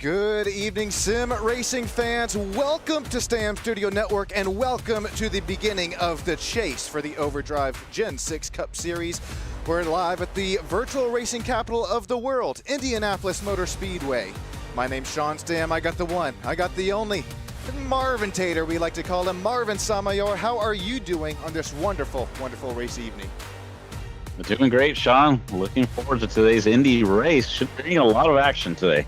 Good evening, sim racing fans. Welcome to Stam Studio Network and welcome to the beginning of the chase for the Overdrive Gen 6 Cup Series. We're live at the virtual racing capital of the world, Indianapolis Motor Speedway. My name's Sean Stam. I got the one, I got the only, Marvin Tater, we like to call him. Marvin Samayor, how are you doing on this wonderful, wonderful race evening? Doing great, Sean. Looking forward to today's Indy race. Should be a lot of action today.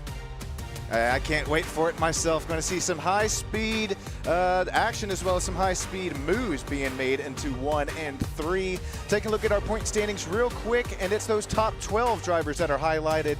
I can't wait for it myself. Going to see some high-speed action as well as some high-speed moves being made into 1 and 3. Taking a look at our point standings real quick, and it's those top 12 drivers that are highlighted,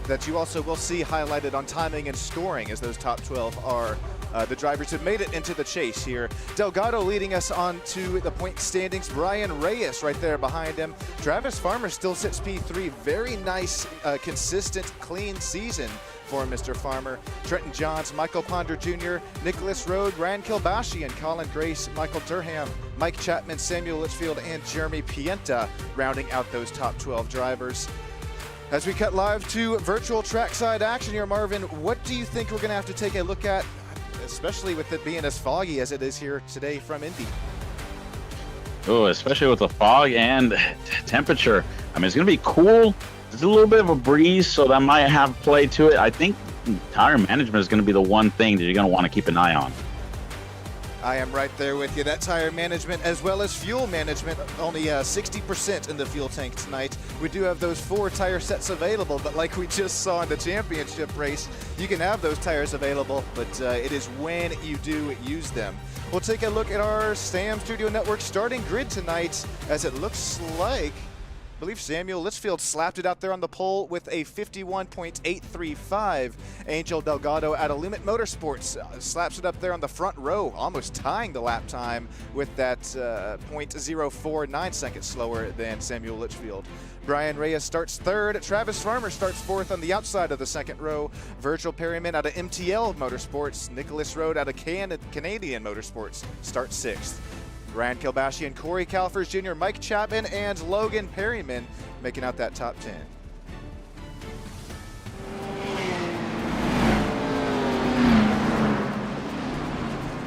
that you also will see highlighted on timing and scoring, as those top 12 are the drivers who made it into the chase here. Delgado leading us on to the point standings. Brian Reyes right there behind him. Travis Farmer still sits P3. Very nice, consistent, clean season for Mr. Farmer. Trenton Johns, Michael Ponder Jr., Nicholas Rode, Ryan Kilbashian, Colin Grace, Michael Durham, Mike Chapman, Samuel Litchfield, and Jeremy Pienta rounding out those top 12 drivers. As we cut live to virtual trackside action here, Marvin, what do you think we're going to have to take a look at, especially with it being as foggy as it is here today from Indy? Oh, especially with the fog and temperature. I mean, it's going to be cool. There's a little bit of a breeze, so that might have play to it. I think tire management is going to be the one thing that you're going to want to keep an eye on. I am right there with you. That tire management as well as fuel management, only 60% in the fuel tank tonight. We do have those 4 tire sets available, but like we just saw in the championship race, you can have those tires available, but it is when you do use them. We'll take a look at our Stam Studio Network starting grid tonight, as it looks like I believe Samuel Litchfield slapped it out there on the pole with a 51.835. Angel Delgado at Illumit Motorsports slaps it up there on the front row, almost tying the lap time with that 0.049 seconds slower than Samuel Litchfield. Brian Reyes starts third. Travis Farmer starts fourth on the outside of the second row. Virgil Perryman out of MTL Motorsports. Nicholas Rode out of Canadian Motorsports starts sixth. Ryan Kilbashian, Corey Calfers Jr., Mike Chapman, and Logan Perryman making out that top 10.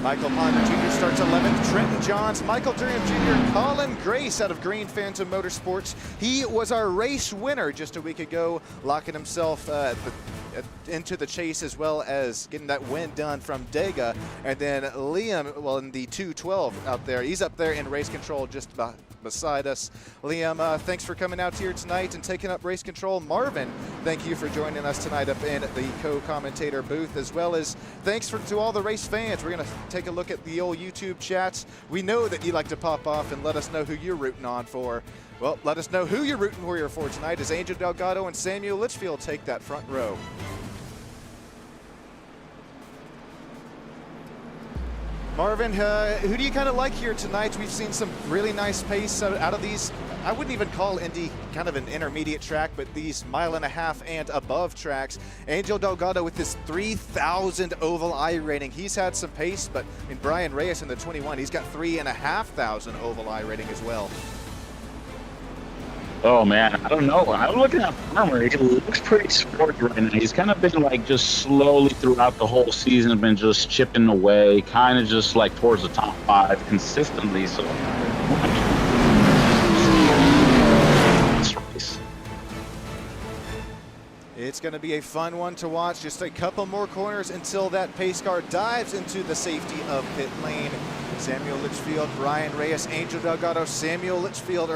Michael Ponder Jr. starts 11th. Trenton Johns, Michael Durham Jr., Colin Grace out of Green Phantom Motorsports. He was our race winner just a week ago, locking himself into the chase as well as getting that win done from Dega. And then Liam, well, in the 212 out there, he's up there in race control just beside us. Liam, thanks for coming out here tonight and taking up race control. Marvin, thank you for joining us tonight up in the co-commentator booth, as well as thanks to all the race fans. We're going to take a look at the old YouTube chats. We know that you like to pop off and let us know who you're rooting on for. Well, let us know who you're rooting for tonight as Angel Delgado and Samuel Litchfield take that front row. Marvin, who do you kind of like here tonight? We've seen some really nice pace out of these. I wouldn't even call Indy kind of an intermediate track, but these 1.5 mile and above tracks. Angel Delgado with his 3,000 oval I rating. He's had some pace, but in Brian Reyes in the 21, he's got 3,500 oval I rating as well. Oh, man, I don't know. I'm looking at Farmer. He looks pretty sporty right now. He's kind of been, like, just slowly throughout the whole season, been just chipping away, kind of just, like, towards the top 5 consistently. So, it's going to be a fun one to watch. Just a couple more corners until that pace car dives into the safety of pit lane. Samuel Litchfield, Brian Reyes, Angel Delgado, Samuel Litchfield,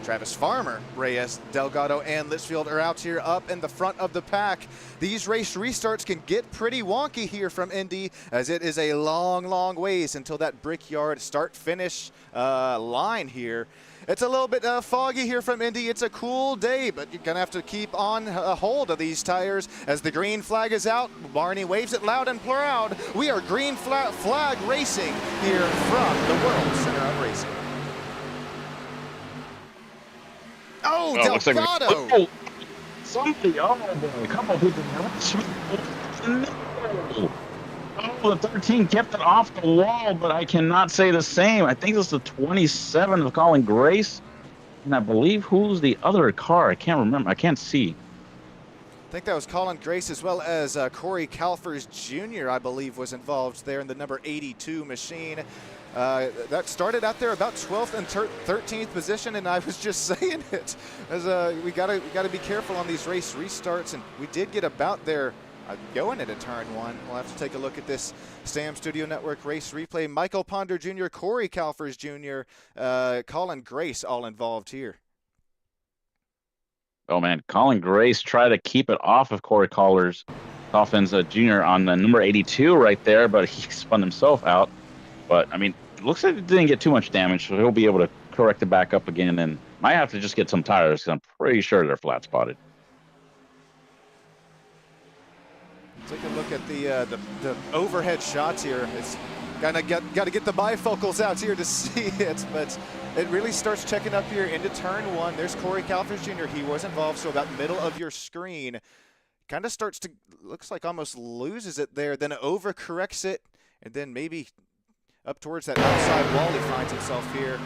Travis Farmer, Reyes, Delgado, and Litchfield are out here up in the front of the pack. These race restarts can get pretty wonky here from Indy, as it is a long, long ways until that Brickyard start-finish line here. It's a little bit foggy here from Indy. It's a cool day, but you're going to have to keep on a hold of these tires as the green flag is out. Barney waves it loud and proud. We are green flag racing here from the World Center of Racing. Oh, Delgado! Like somebody, a couple of people. Oh, the 13 kept it off the wall, but I cannot say the same. I think it's the 27 of Colin Grace. And I believe who's the other car? I can't remember. I can't see. I think that was Colin Grace as well as Corey Calfers Jr., I believe, was involved there in the number 82 machine. That started out there about 12th and 13th position, and I was just saying it, as we gotta be careful on these race restarts, and we did get about there going into turn one. We'll have to take a look at this Sam Studio Network race replay. Michael Ponder Jr., Corey Calfers Jr., Colin Grace all involved here. Oh man, Colin Grace tried to keep it off of Corey Calfers Jr. on the number 82 right there, but he spun himself out. But I mean, it looks like it didn't get too much damage, so he'll be able to correct it back up again, and might have to just get some tires because I'm pretty sure they're flat spotted. Take a look at the overhead shots here. It's got to get the bifocals out here to see it, but it really starts checking up here into turn one. There's Corey Calfers Jr. He was involved, so about middle of your screen. Kind of starts to, looks like almost loses it there, then overcorrects it, and then maybe up towards that outside wall he finds himself here.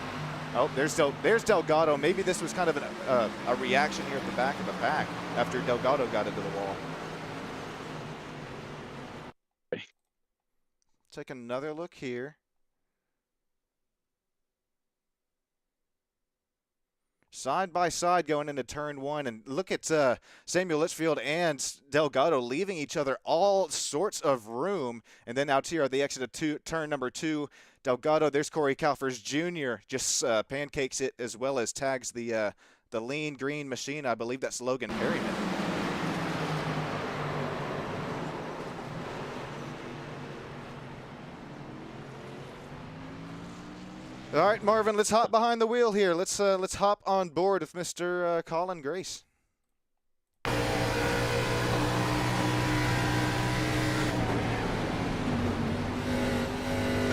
Oh, there's Delgado. Maybe this was kind of a reaction here at the back of the pack after Delgado got into the wall. Take another look here. Side by side going into turn one, and look at Samuel Litchfield and Delgado leaving each other all sorts of room. And then out here at the exit of turn number two, Delgado, there's Corey Calfers Jr. just pancakes it as well as tags the lean green machine. I believe that's Logan Perryman. All right, Marvin, let's hop behind the wheel here. Let's hop on board with Mr. Colin Grace.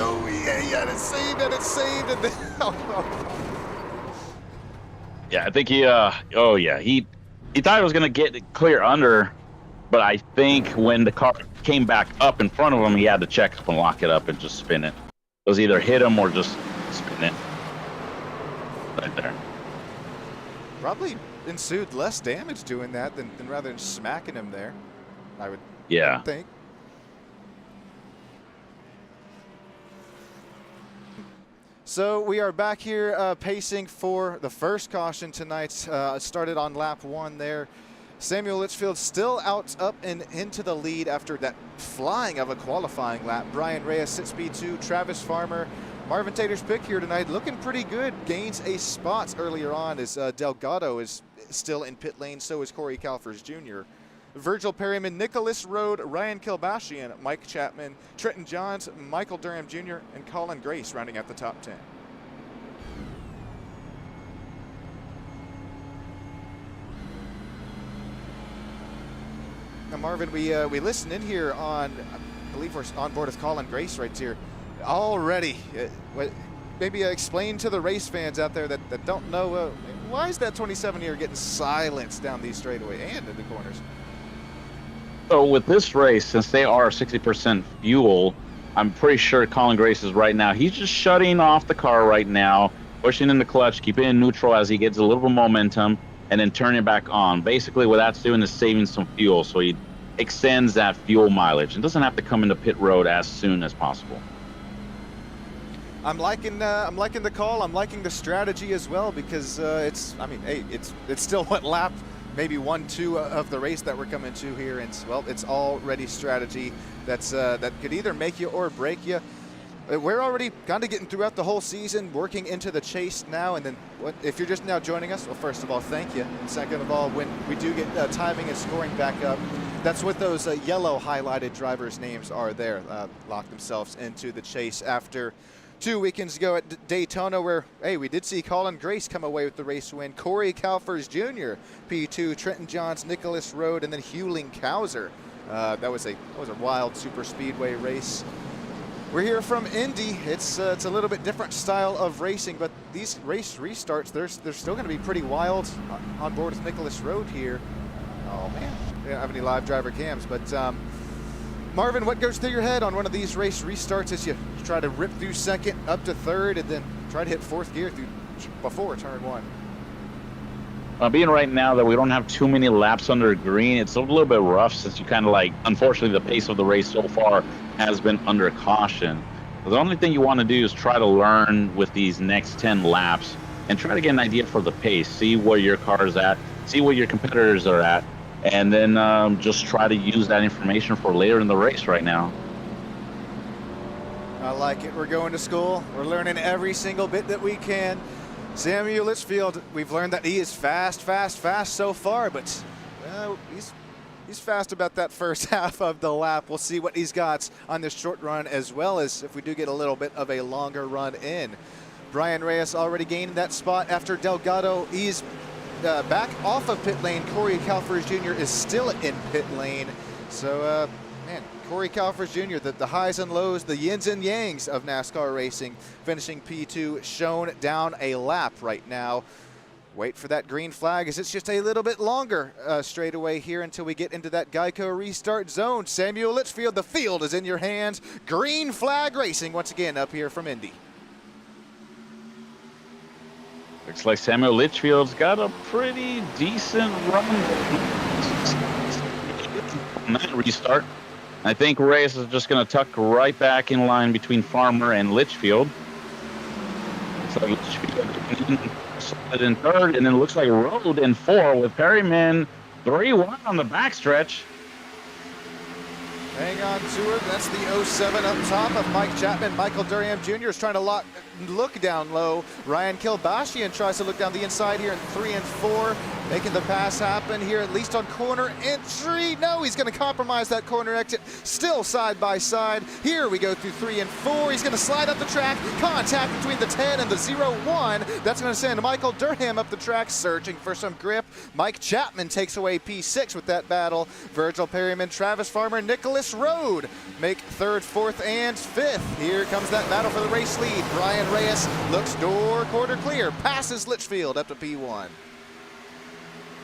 Oh yeah, it's saved and it's saved and then, Yeah, I think he thought it was gonna get clear under, but I think when the car came back up in front of him, he had to check up and lock it up and just spin it. It was either hit him or just spin it right there. Probably ensued less damage doing that than rather than smacking him there, I would think. So we are back here pacing for the first caution tonight. Started on lap one there. Samuel Litchfield still out up and into the lead after that flying of a qualifying lap. Brian Reyes sits P2, Travis Farmer, Marvin Tater's pick here tonight, looking pretty good. Gains a spot earlier on as Delgado is still in pit lane. So is Corey Calfers Jr. Virgil Perryman, Nicholas Rode, Ryan Kilbashian, Mike Chapman, Trenton Johns, Michael Durham Jr., and Colin Grace rounding out the top 10. Now, Marvin, we listen in here on, I believe we're on board with Colin Grace right here. Already, maybe explain to the race fans out there that don't know, why is that 27-year getting silenced down these straightaway and in the corners? So with this race, since they are 60% fuel, I'm pretty sure Colin Grace is right now. He's just shutting off the car right now, pushing in the clutch, keeping it in neutral as he gets a little bit of momentum, and then turning it back on. Basically, what that's doing is saving some fuel, so he extends that fuel mileage and doesn't have to come into pit road as soon as possible. I'm liking the call. I'm liking the strategy as well because it's still what lap maybe 1-2 of the race that we're coming to here, and well, it's already strategy that could either make you or break you. We're already kind of getting throughout the whole season, working into the chase now, and then if you're just now joining us, well, first of all, thank you. And second of all, when we do get timing and scoring back up, that's what those yellow highlighted drivers' names are there. Lock themselves into the chase after 2 weekends ago at Daytona, where, hey, we did see Colin Grace come away with the race win. Corey Calfers Jr., P2, Trenton Johns, Nicholas Rode, and then Hewling Cowser. That was a wild super speedway race. We're here from Indy. It's a little bit different style of racing, but these race restarts, they're still going to be pretty wild. On board with Nicholas Rode here. Oh man, we don't have any live driver cams, but Marvin, what goes through your head on one of these race restarts as you try to rip through second up to third and then try to hit fourth gear before turn one? being right now that we don't have too many laps under green, it's a little bit rough since you kind of like, unfortunately, the pace of the race so far has been under caution. The only thing you want to do is try to learn with these next 10 laps and try to get an idea for the pace, see where your car is at, see where your competitors are at, and then just try to use that information for later in the race right now. I like it. We're going to school. We're learning every single bit that we can. Samuel Litchfield, we've learned that he is fast so far, but he's fast about that first half of the lap. We'll see what he's got on this short run, as well as if we do get a little bit of a longer run in. Brian Reyes already gained that spot after Delgado. He's back off of pit lane. Corey Calfers Jr. is still in pit lane. So, man, Corey Calfers Jr., the highs and lows, the yins and yangs of NASCAR racing, finishing P2, shown down a lap right now. Wait for that green flag as it's just a little bit longer straightaway here until we get into that Geico restart zone. Samuel Litchfield, the field is in your hands. Green flag racing once again up here from Indy. Looks like Samuel Litchfield's got a pretty decent run on that restart. I think Reyes is just going to tuck right back in line between Farmer and Litchfield. So Litchfield in third, and then it looks like Road in 4 with Perryman 3-1 on the backstretch. Hang on to it. That's the 07 up top of Mike Chapman. Michael Durham Jr. is trying to look down low. Ryan Kilbashian tries to look down the inside here in 3 and 4. Making the pass happen here, at least on corner entry. No, he's going to compromise that corner exit. Still side by side. Here we go through 3 and 4. He's going to slide up the track. Contact between the 10 and the 0-1. That's going to send Michael Durham up the track, searching for some grip. Mike Chapman takes away P6 with that battle. Virgil Perryman, Travis Farmer, Nicholas Road make 3rd, 4th, and 5th. Here comes that battle for the race lead. Brian Reyes looks quarter clear. Passes Litchfield up to P1.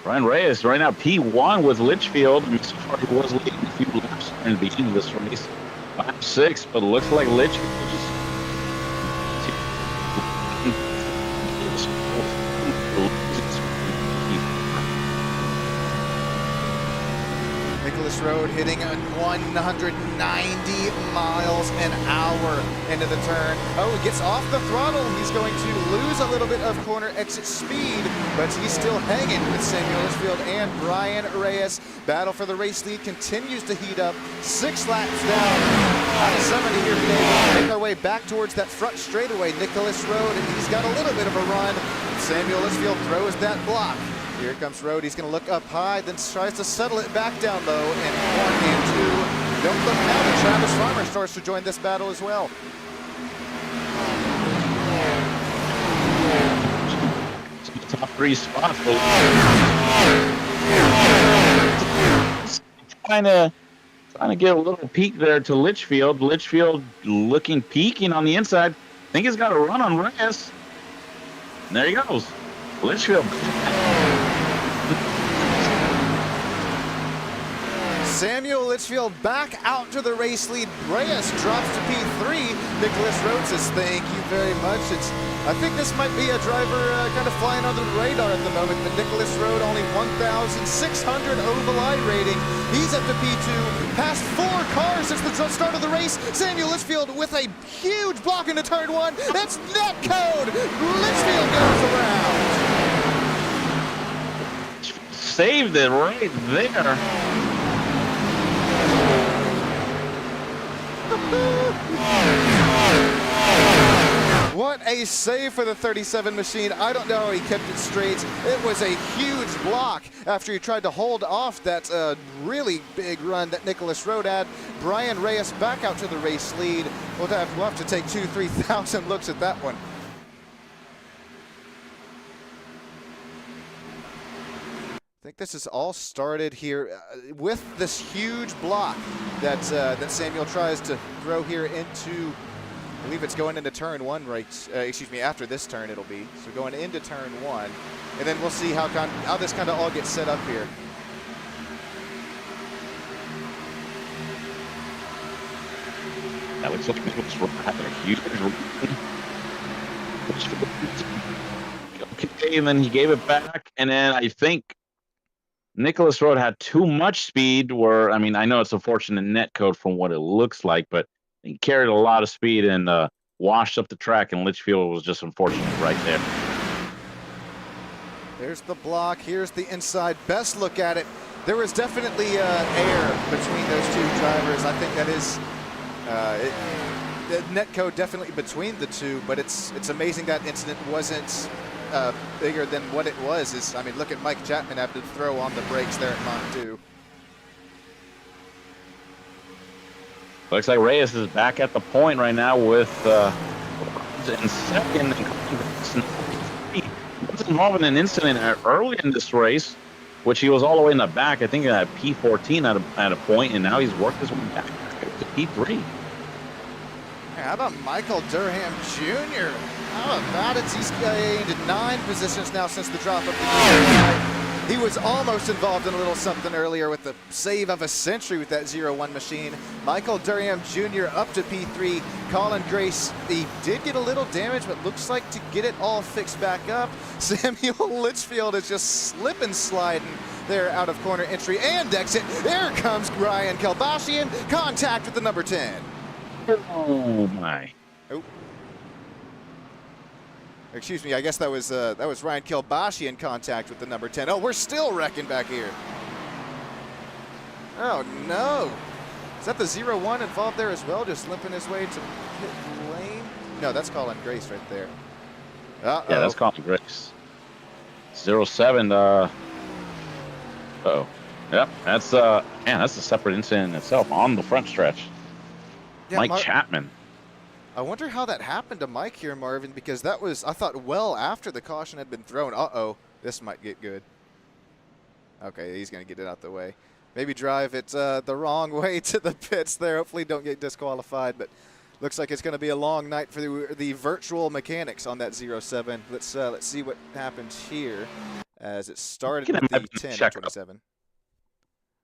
Brian Reyes right now P1 with Litchfield. I mean, so far he was leading a few laps in the beginning of this race. 5-6, but it looks like Litchfield just Nicholas Road hitting 190 miles an hour into the turn. Oh, he gets off the throttle. He's going to lose a little bit of corner exit speed, but he's still hanging with Samuel Litchfield and Brian Reyes. Battle for the race lead continues to heat up. 6 laps down out of 70 here today. Make our way back towards that front straightaway. Nicholas Road, and he's got a little bit of a run. Samuel Litchfield throws that block. Here comes Road. He's going to look up high, then tries to settle it back down low. And 1 and 2. Don't look now that Travis Farmer starts to join this battle as well. Top 3 spots. Trying to get a little peek there to Litchfield. Litchfield looking peeking on the inside. I think he's got a run on Reyes. And there he goes. Litchfield. Samuel Litchfield back out to the race lead. Reyes drops to P3. Nicholas Road says, thank you very much. I think this might be a driver kind of flying under the radar at the moment, but Nicholas Road only 1,600 OVLI rating. He's up to P2, passed 4 cars since the start of the race. Samuel Litchfield with a huge block into turn 1. That's net code. Litchfield goes around. Saved it right there. What a save for the 37 machine. I don't know how he kept it straight. It was a huge block after he tried to hold off that really big run that Nicholas Road had. Brian Reyes back out to the race lead. We'll have to take 2,000-3,000 looks at that one. I think this is all started here with this huge block that Samuel tries to throw here into, I believe it's going into turn 1 after this turn it'll be. So going into turn 1, and then we'll see how this kind of all gets set up here. That looks like Nicholas Road having a huge okay, and then he gave it back, and then I think Nicholas Road had too much speed. Where I mean, I know it's a fortunate net code from what it looks like, but he carried a lot of speed and washed up the track, and Litchfield was just unfortunate right there. There's the block. Here's the inside. Best look at it. There was definitely air between those two drivers. I think that is the net code definitely between the two, but it's amazing that incident wasn't bigger than what it was. I mean, look at Mike Chapman having to throw on the brakes there at Mach 2. Looks like Reyes is back at the point right now with in second. He was involved in an incident early in this race, which he was all the way in the back. I think at P14 at a point, and now he's worked his way back to P3. How about Michael Durham Jr.? How about it? He's gained 9 positions now since the drop of the year. He was almost involved in a little something earlier with the save of a century with that 0-1 machine. Michael Durham Jr. up to P3. Colin Grace, he did get a little damage, but looks like to get it all fixed back up. Samuel Litchfield is just slipping, sliding there out of corner entry and exit. There comes Ryan Kelbashian. Contact with the number 10. Oh my! Oh. Excuse me. I guess that was Ryan Kelbashi in contact with the number 10. Oh, we're still wrecking back here. Oh no! Is that the 0-1 involved there as well? Just limping his way to pit lane? No, that's Colin Grace right there. Uh-oh. Yeah, that's Colin Grace. 0-7. Uh-oh. Yep, that's man, that's a separate incident in itself on the front stretch. Yeah, Mike Chapman. I wonder how that happened to Mike here, Marvin, because that was, I thought, well after the caution had been thrown. Uh-oh, this might get good. Okay, he's going to get it out the way. Maybe drive it the wrong way to the pits there. Hopefully don't get disqualified, but looks like it's going to be a long night for the virtual mechanics on that 0-7. Let's see what happens here as it started with the 10 and 27.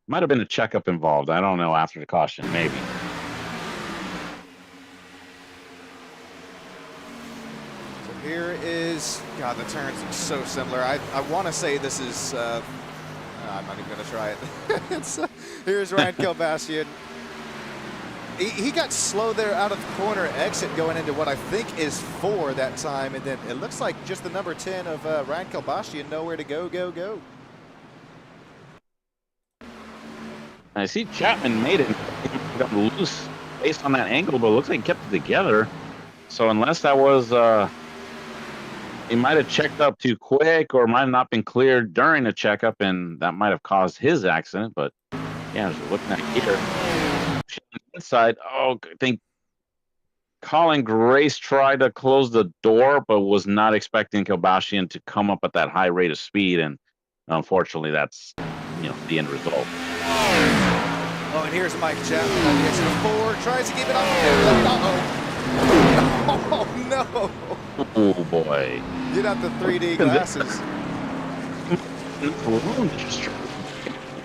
Might have been a checkup involved. I don't know after the caution, maybe. Here is, God, the turns are so similar. I want to say this is, I'm not even going to try it. Here's Ryan Kelbastian. He got slow there out of the corner exit going into what I think is 4 that time. And then it looks like just the number 10 of Ryan Kelbastian, nowhere to go. I see Chapman made it. He got loose based on that angle, but it looks like he kept it together. So unless that was... he might have checked up too quick or might have not been cleared during the checkup, and that might have caused his accident. But yeah, as we're looking at here, inside, I think Colin Grace tried to close the door, but was not expecting Kelbashian to come up at that high rate of speed, and unfortunately, that's the end result. Oh, and here's Mike Chapman on the exit of 4, tries to keep it on the Oh no! Oh boy! Get out the 3D glasses.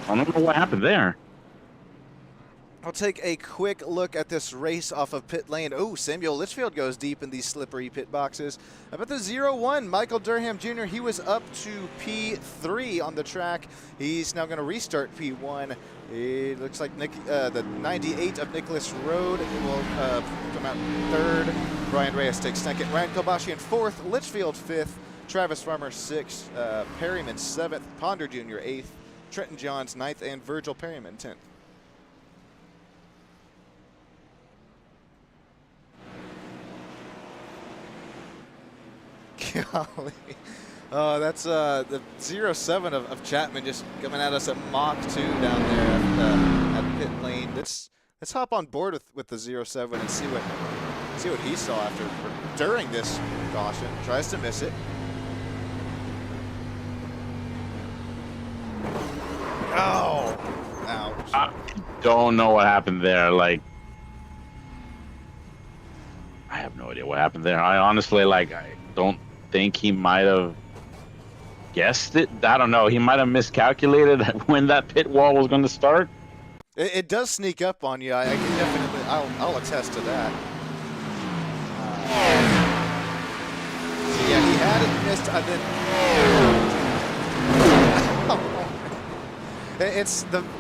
I don't know what happened there. I'll take a quick look at this race off of pit lane. Oh, Samuel Litchfield goes deep in these slippery pit boxes. About the 0-1, Michael Durham Jr., he was up to P3 on the track. He's now going to restart P1. It looks like the 98 of Nicholas Road will come out 3rd. Brian Reyes takes 2nd. Ryan Kelbashi in 4th. Litchfield 5th. Travis Farmer 6th. Perryman 7th. Ponder Jr. 8th. Trenton Johns 9th. And Virgil Perryman 10th. Golly. Oh, that's the 0-7 of Chapman just coming at us at Mach 2 down there at pit lane. Let's hop on board with the 0-7 and see what he saw during this caution. Tries to miss it. Oh, ouch. I don't know what happened there. Like, I have no idea what happened there. I honestly, I don't think he might have guessed it. I don't know. He might have miscalculated when that pit wall was going to start. It does sneak up on you. I can definitely, I'll attest to that. So yeah, he had it, missed, and then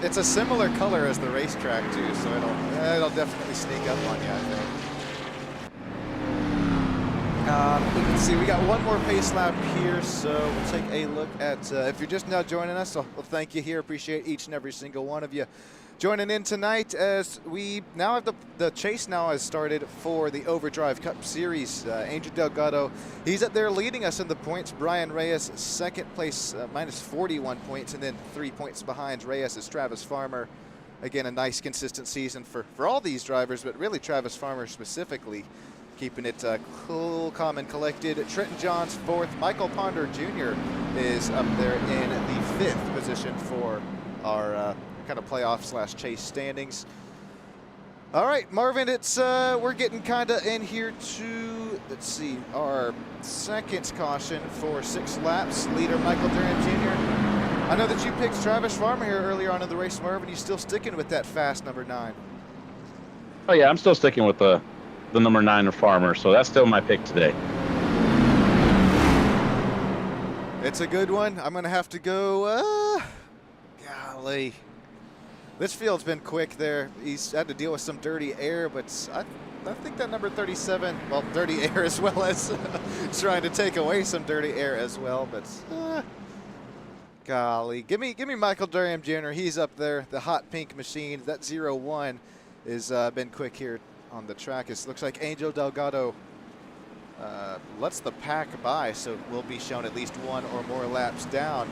it's a similar color as the racetrack too, so it'll definitely sneak up on you, I think. You can see we got one more pace lap here, so we'll take a look at, if you're just now joining us, we'll thank you here. Appreciate each and every single one of you joining in tonight as we now have the chase now has started for the Overdrive Cup Series. Angel Delgado, he's up there leading us in the points. Brian Reyes, second place, minus 41 points, and then 3 points behind Reyes is Travis Farmer. Again, a nice consistent season for all these drivers, but really Travis Farmer specifically, keeping it cool, calm, and collected. Trenton Johns fourth. Michael Ponder Jr. is up there in the fifth position for our kind of playoff / chase standings. All right, Marvin, it's we're getting kind of in here to, let's see, our second caution for 6 laps. Leader Michael Durham Jr. I know that you picked Travis Farmer here earlier on in the race, Marvin. You still sticking with that fast number 9? Oh yeah, I'm still sticking with the number 9 of Farmer, so that's still my pick today. It's a good one. I'm gonna have to go, golly. This field's been quick there. He's had to deal with some dirty air, but I think that number 37, well, dirty air as well as trying to take away some dirty air as well, but golly. Give me Michael Durham Jr. He's up there, the hot pink machine. That 0-1 has been quick here on the track. It looks like Angel Delgado lets the pack by, so we'll be shown at least 1 or more laps down.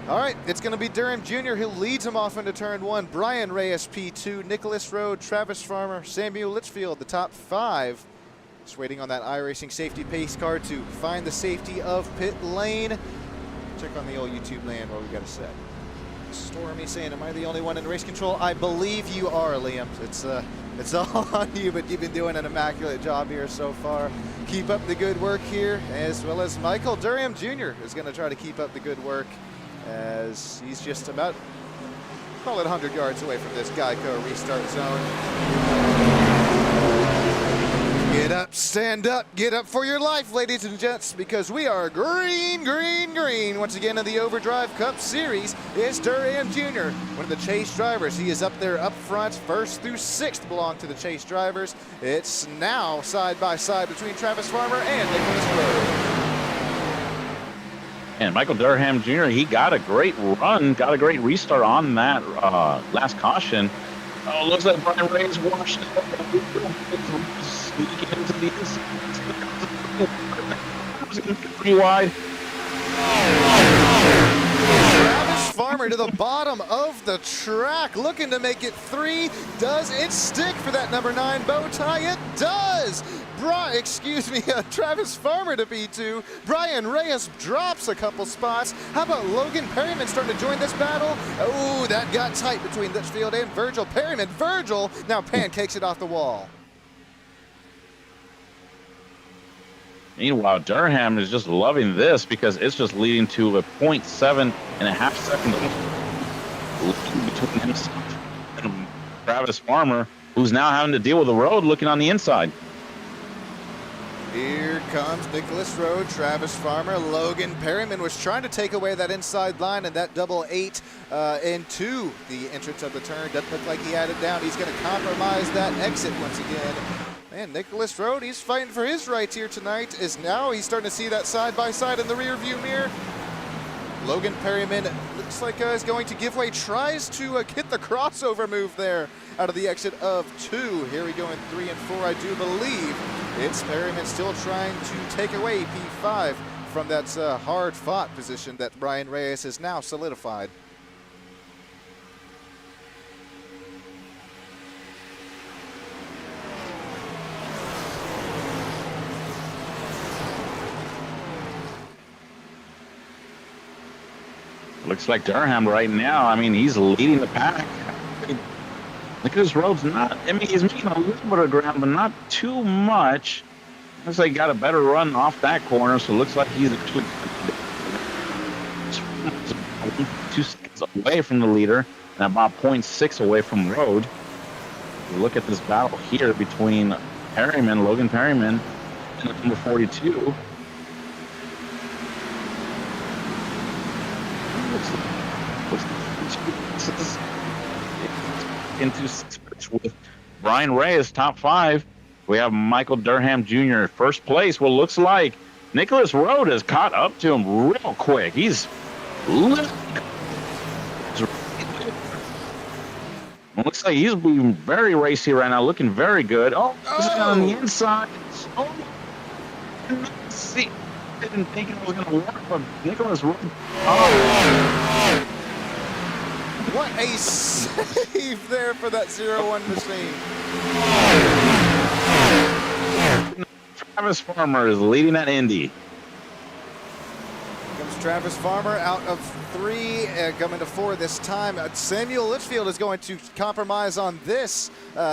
All right, it's going to be Durham Jr. who leads him off into turn 1. Brian Reyes, P2, Nicholas Rode, Travis Farmer, Samuel Litchfield, the top 5. Just waiting on that iRacing safety pace car to find the safety of pit lane. Check on the old YouTube land what we got to say. Stormy saying, am I the only one in race control? I believe you are, Liam. It's all on you, but you've been doing an immaculate job here so far. Keep up the good work here, as well as Michael Durham Jr. is going to try to keep up the good work as he's just about, call it 100 yards away from this Geico restart zone. Get up, stand up, get up for your life, ladies and gents, because we are green, green, green. Once again in the Overdrive Cup Series, it's Durham Jr., one of the chase drivers. He is up there up front. 1st through 6th belong to the chase drivers. It's now side by side between Travis Farmer and Nicholas Rode. And Michael Durham Jr., he got a great run, got a great restart on that last caution. Oh, looks like Brian Reyes washed it up. Sneaking into the inside. Pretty wide. Travis Farmer to the bottom of the track, looking to make it 3. Does it stick for that number 9 bow tie? It does. Travis Farmer to P2. Brian Reyes drops a couple spots. How about Logan Perryman starting to join this battle? Oh, that got tight between Litchfield and Virgil Perryman. Virgil now pancakes it off the wall. Meanwhile, Durham is just loving this because it's just leading to a 0.7 second between himself and Travis Farmer, who's now having to deal with the road looking on the inside. Here comes Nicholas Rode, Travis Farmer, Logan Perryman was trying to take away that inside line and that double 8 into the entrance of the turn. Doesn't look like he had it down. He's going to compromise that exit once again. Man, Nicholas Rode, he's fighting for his rights here tonight. Now he's starting to see that side-by-side in the rear-view mirror. Logan Perryman looks like is going to give way, tries to get the crossover move there out of the exit of 2. Here we go in 3 and 4, I do believe. It's Perryman still trying to take away P5 from that hard-fought position that Brian Reyes has now solidified. Looks like Durham right now, I mean, he's leading the pack. Nicholas Rhodes not, I mean, he's making a little bit of ground, but not too much. Looks like he got a better run off that corner, so it looks like he's actually 2 seconds away from the leader and about 0.6 away from Rode. Look at this battle here between Perryman, Logan Perryman, and number 42. This is into sixth with Brian Reyes, top 5. We have Michael Durham Jr. first place. Well, looks like Nicholas Rode has caught up to him real quick. He's looks like he's being very racy right now, looking very good. Oh, on the inside. Oh, see, didn't think it was going to work, but Nicholas Rode. Oh. What a save there for that 0-1 machine. Travis Farmer is leading that Indy. Here comes Travis Farmer out of 3, coming to 4 this time. Samuel Litchfield is going to compromise on this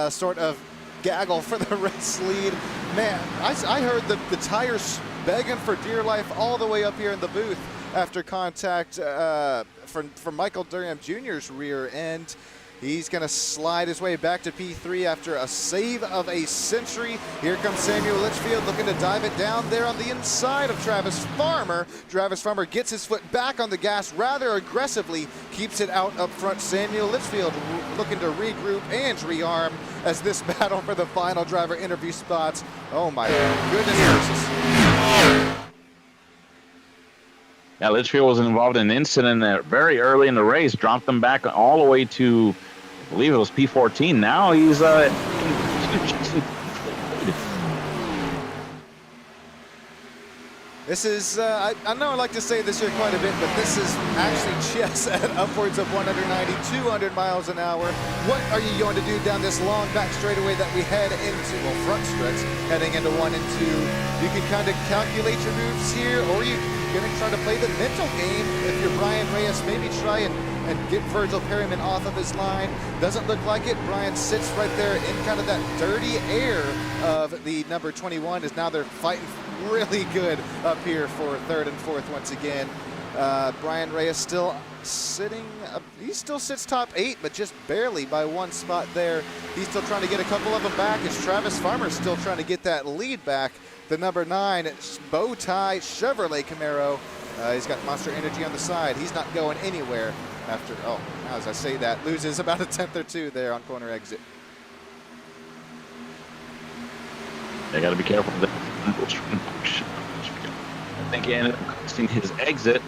sort of gaggle for the race lead. Man, I heard the tires begging for dear life all the way up here in the booth after contact from Michael Durham Jr.'s rear end. He's going to slide his way back to P3 after a save of a century. Here comes Samuel Litchfield looking to dive it down there on the inside of Travis Farmer. Travis Farmer gets his foot back on the gas rather aggressively, keeps it out up front. Samuel Litchfield looking to regroup and rearm as this battle for the final driver interview spots. Oh my goodness gracious. Yeah, Litchfield was involved in an incident that very early in the race, dropped them back all the way to, I believe it was P14. Now he's This is, I know I like to say this here quite a bit, but this is actually chess at upwards of 190, 200 miles an hour. What are you going to do down this long back straightaway that we head into, well, front stretch, heading into 1 and 2? You can kind of calculate your moves here, or you going to try to play the mental game. If you're Brian Reyes, maybe try and get Virgil Perryman off of his line. Doesn't look like it. Brian sits right there in kind of that dirty air of the number 21, as now they're fighting really good up here for 3rd and 4th once again. Brian Reyes still sitting, he still sits top 8, but just barely by 1 spot there. He's still trying to get a couple of them back, as Travis Farmer's still trying to get that lead back. The number 9 bow tie Chevrolet Camaro. He's got Monster Energy on the side. He's not going anywhere after, oh, as I say that, loses about a 10th or 2 there on corner exit. They got to be careful. I think he ended up costing his exit.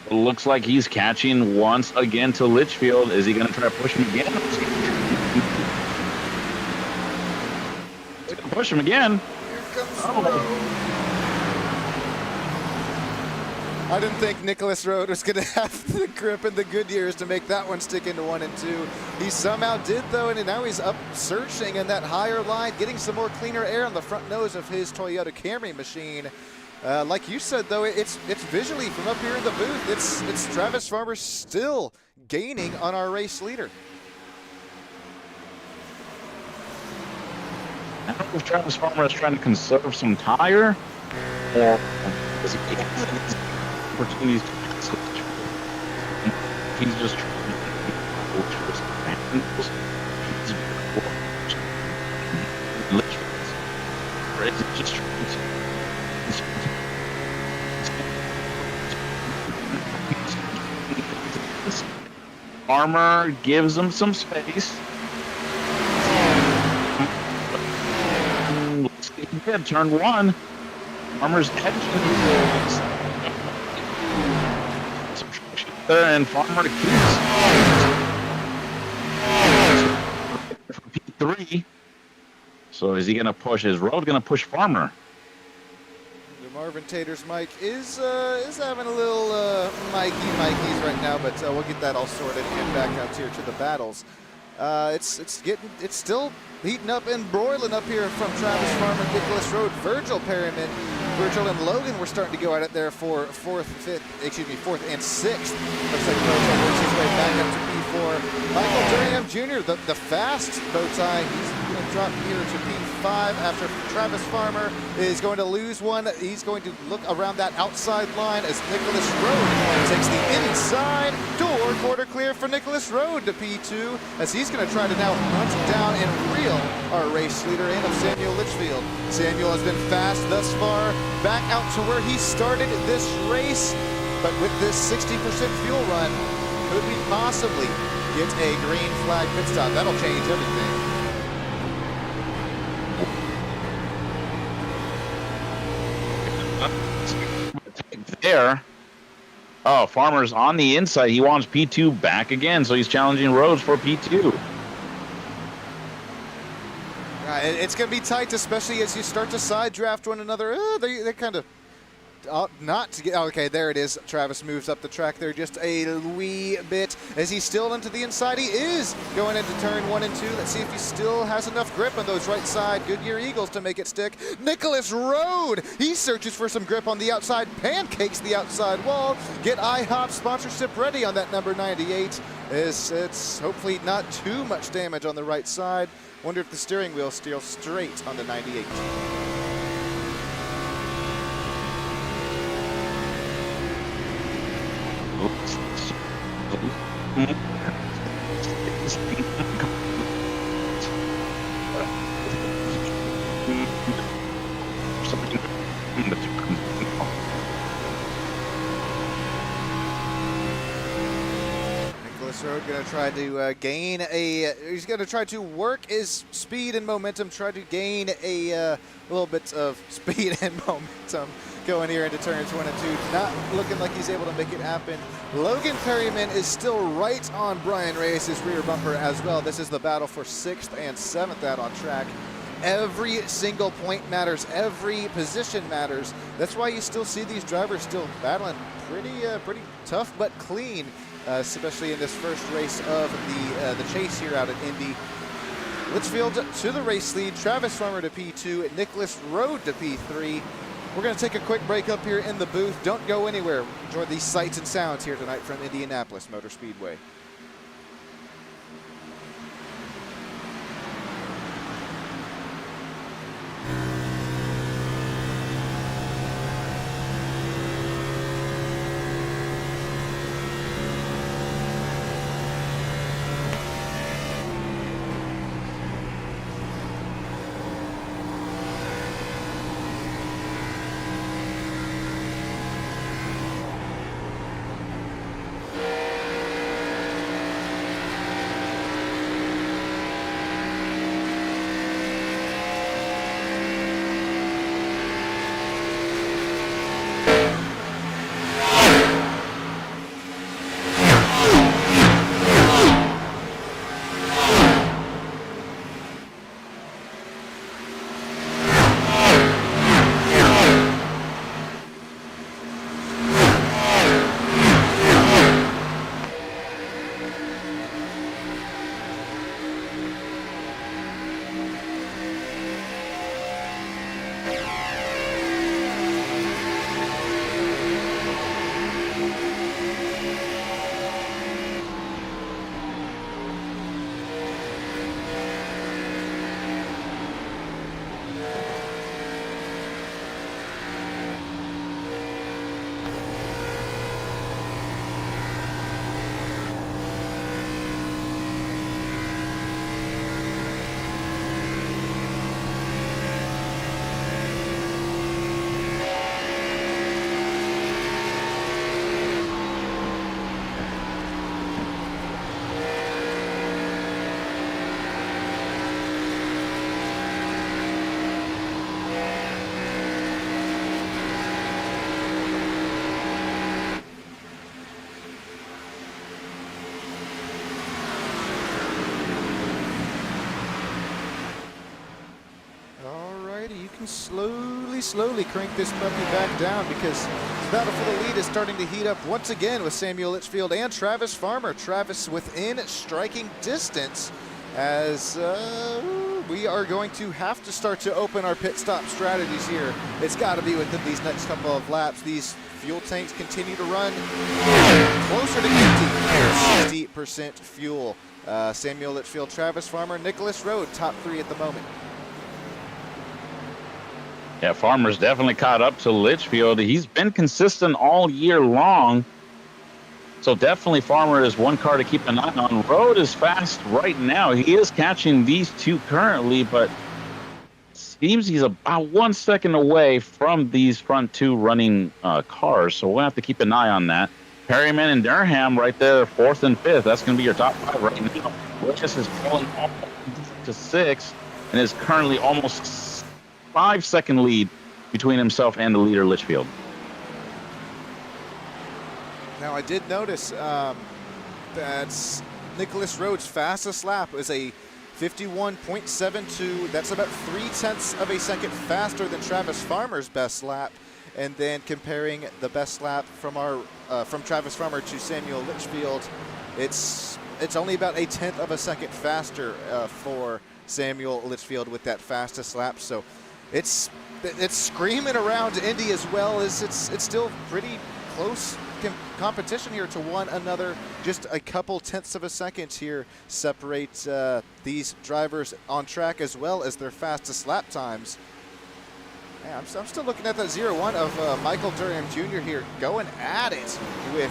It looks like he's catching once again to Litchfield. Is he going to try to push him again? He's going to push him again. I didn't think Nicholas Rode was going to have the grip and the Goodyears to make that one stick into 1 and 2. He somehow did, though, and now he's up searching in that higher line, getting some more cleaner air on the front nose of his Toyota Camry machine. Like you said, though, it's visually from up here in the booth, it's Travis Farmer still gaining on our race leader. I don't know if Travis Farmer is trying to conserve some tire, or is he opportunities to pass it? He's just trying to just Farmer gives him some space. Good, turn 1. Farmer's edge there, and Farmer keeps P3. So is he going to push? Is Road going to push Farmer? Marvin Tater's mic is having a little Mikey's right now, but we'll get that all sorted and back out here to the battles. It's still heating up and broiling up here from Travis Farmer, Nicholas Rode, Virgil Perryman. Virgil and Logan were starting to go at it there for 4th and 6th. Looks like Virgil works his way back up to P4. Michael Durham Jr., the fast bow tie, he's going to drop here to P5 after Travis Farmer is going to lose one. He's going to look around that outside line as Nicholas Rode takes the inside door. Quarter clear for Nicholas Rode to P2 as he's going to try to now hunt down and reel our race leader in of Samuel Litchfield. Samuel has been fast thus far, back out to where he started this race, but with this 60% fuel run, Could we possibly get a green flag pit stop? That'll change everything. There. Oh, Farmer's on the inside. He wants P2 back again, so he's challenging Rhodes for P2. It's going to be tight, especially as you start to side draft one another. They kind of not to get. Okay, there it is. Travis moves up the track there just a wee bit. As he's still into the inside, he is going into turn 1 and 2. Let's see if he still has enough grip on those right side Goodyear Eagles to make it stick. Nicholas Road, he searches for some grip on the outside, pancakes the outside wall. Get IHOP sponsorship ready on that number 98. It's hopefully not too much damage on the right side. Wonder if the steering wheel steers straight on the 98. Nicholas Road going to try to gain a. He's going to try to work his speed and momentum. Try to gain a little bit of speed and momentum. Going here into turns 1 and 2, not looking like he's able to make it happen. Logan Perryman is still right on Brian Reyes' rear bumper as well. This is the battle for 6th and 7th out on track. Every single point matters. Every position matters. That's why you still see these drivers still battling pretty tough but clean, especially in this first race of the chase here out at Indy. Litchfield to the race lead. Travis Farmer to P2. Nicholas Road to P3. We're going to take a quick break up here in the booth. Don't go anywhere. Enjoy these sights and sounds here tonight from Indianapolis Motor Speedway. Slowly crank this puppy back down, because the battle for the lead is starting to heat up once again with Samuel Litchfield and Travis Farmer. Travis within striking distance, as we are going to have to start to open our pit stop strategies here. It's got to be within these next couple of laps. These fuel tanks continue to run closer to empty, 60% fuel. Samuel Litchfield, Travis Farmer, Nicholas Road, top 3 at the moment. Yeah, Farmer's definitely caught up to Litchfield. He's been consistent all year long. So definitely Farmer is one car to keep an eye on. Road is fast right now. He is catching these two currently, but seems he's about 1 second away from these front two running cars. So we'll have to keep an eye on that. Perryman and Durham right there, 4th and 5th. That's going to be your top 5 right now. Willis is falling to 6 and is currently almost 5-second lead between himself and the leader, Litchfield. Now, I did notice that Nicholas Rhodes' fastest lap was a 51.72. That's about 0.3 of a second faster than Travis Farmer's best lap. And then comparing the best lap from from Travis Farmer to Samuel Litchfield, it's only about 0.1 of a second faster for Samuel Litchfield with that fastest lap. So it's screaming around Indy as well as it's still pretty close competition here to one another. Just a couple tenths of a second here separate these drivers on track as well as their fastest lap times. Yeah, I'm still looking at that 0-1 of Michael Durham Jr. here going at it with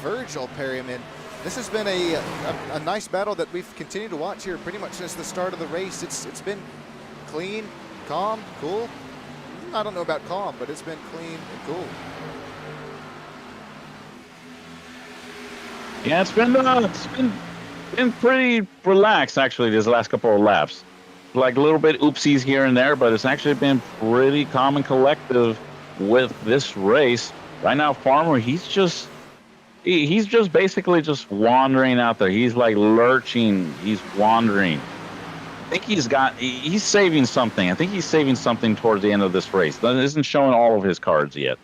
Virgil Perryman. This has been a nice battle that we've continued to watch here pretty much since the start of the race. It's been clean, calm, cool. I don't know about calm, but it's been clean and cool. Yeah, it's been pretty relaxed actually these last couple of laps. Like a little bit oopsies here and there, but it's actually been pretty calm and collective with this race. Right now, Farmer, he's just basically just wandering out there. He's like lurching. He's wandering. I think he's saving something. I think he's saving something towards the end of this race. That isn't showing all of his cards yet.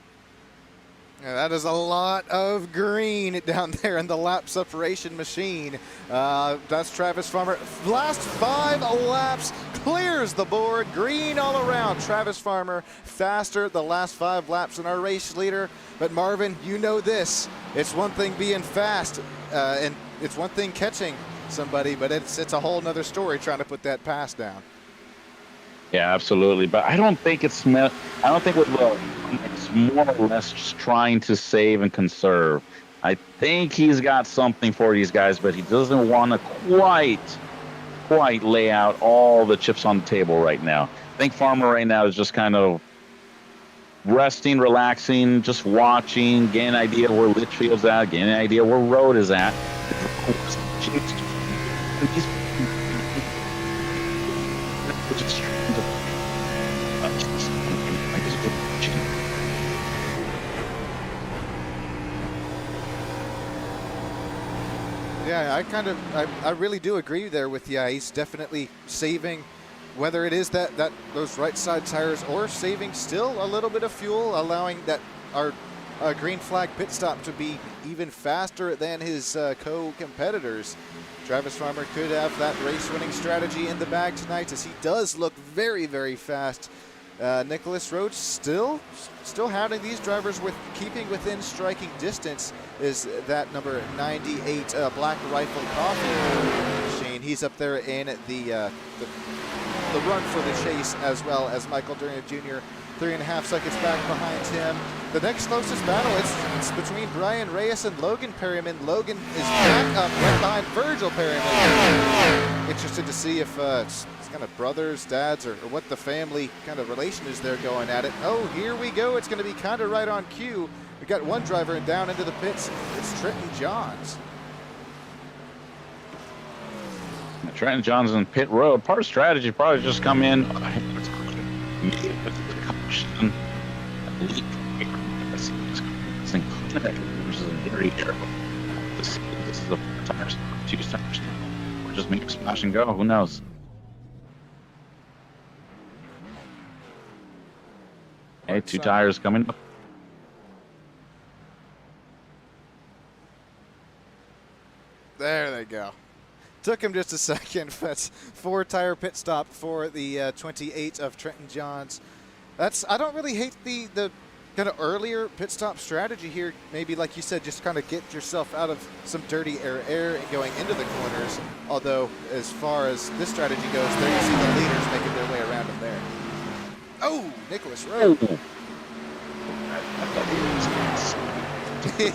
Yeah, that is a lot of green down there in the lap separation machine. That's Travis Farmer. Last 5 laps clears the board. Green all around. Travis Farmer faster the last 5 laps than our race leader. But Marvin, you know this. It's one thing being fast, and it's one thing catching somebody, but it's a whole nother story trying to put that pass down. Yeah, absolutely. But I don't think it's more or less just trying to save and conserve. I think he's got something for these guys, but he doesn't want to quite lay out all the chips on the table right now. I think Farmer right now is just kind of resting, relaxing, just watching, getting an idea where Litchfield's at, getting an idea where Road is at. Yeah, I really do agree there with you. He's definitely saving, whether it is those right side tires or saving still a little bit of fuel, allowing that our green flag pit stop to be even faster than his co-competitors. Travis Farmer could have that race-winning strategy in the bag tonight, as he does look very, very fast. Nicholas Rhodes still having these drivers keeping within striking distance is that number 98 Black Rifle Coffee machine. He's up there in the run for the chase, as well as Michael Durham Jr. 3.5 seconds back behind him. The next closest battle, it's between Brian Reyes and Logan Perryman. Logan is back up right behind Virgil Perryman. Interested to see if it's kind of brothers, dads, or what the family kind of relation is there going at it. Oh, here we go. It's going to be kind of right on cue. We got one driver down into the pits. It's Trenton Johns. Trenton Johns in pit road. Part of strategy probably just come in. This is the tires, 2 tires. Or just make a splash and go. Who knows? Hey, 2 tires coming up. There they go. Took him just a second, but 4-tire pit stop for the 28 of Trenton Johns. I don't really hate the kind of earlier pit stop strategy here. Maybe, like you said, just kind of get yourself out of some dirty air and going into the corners. Although, as far as this strategy goes, there you see the leaders making their way around him there. Oh, Nicholas Rowe.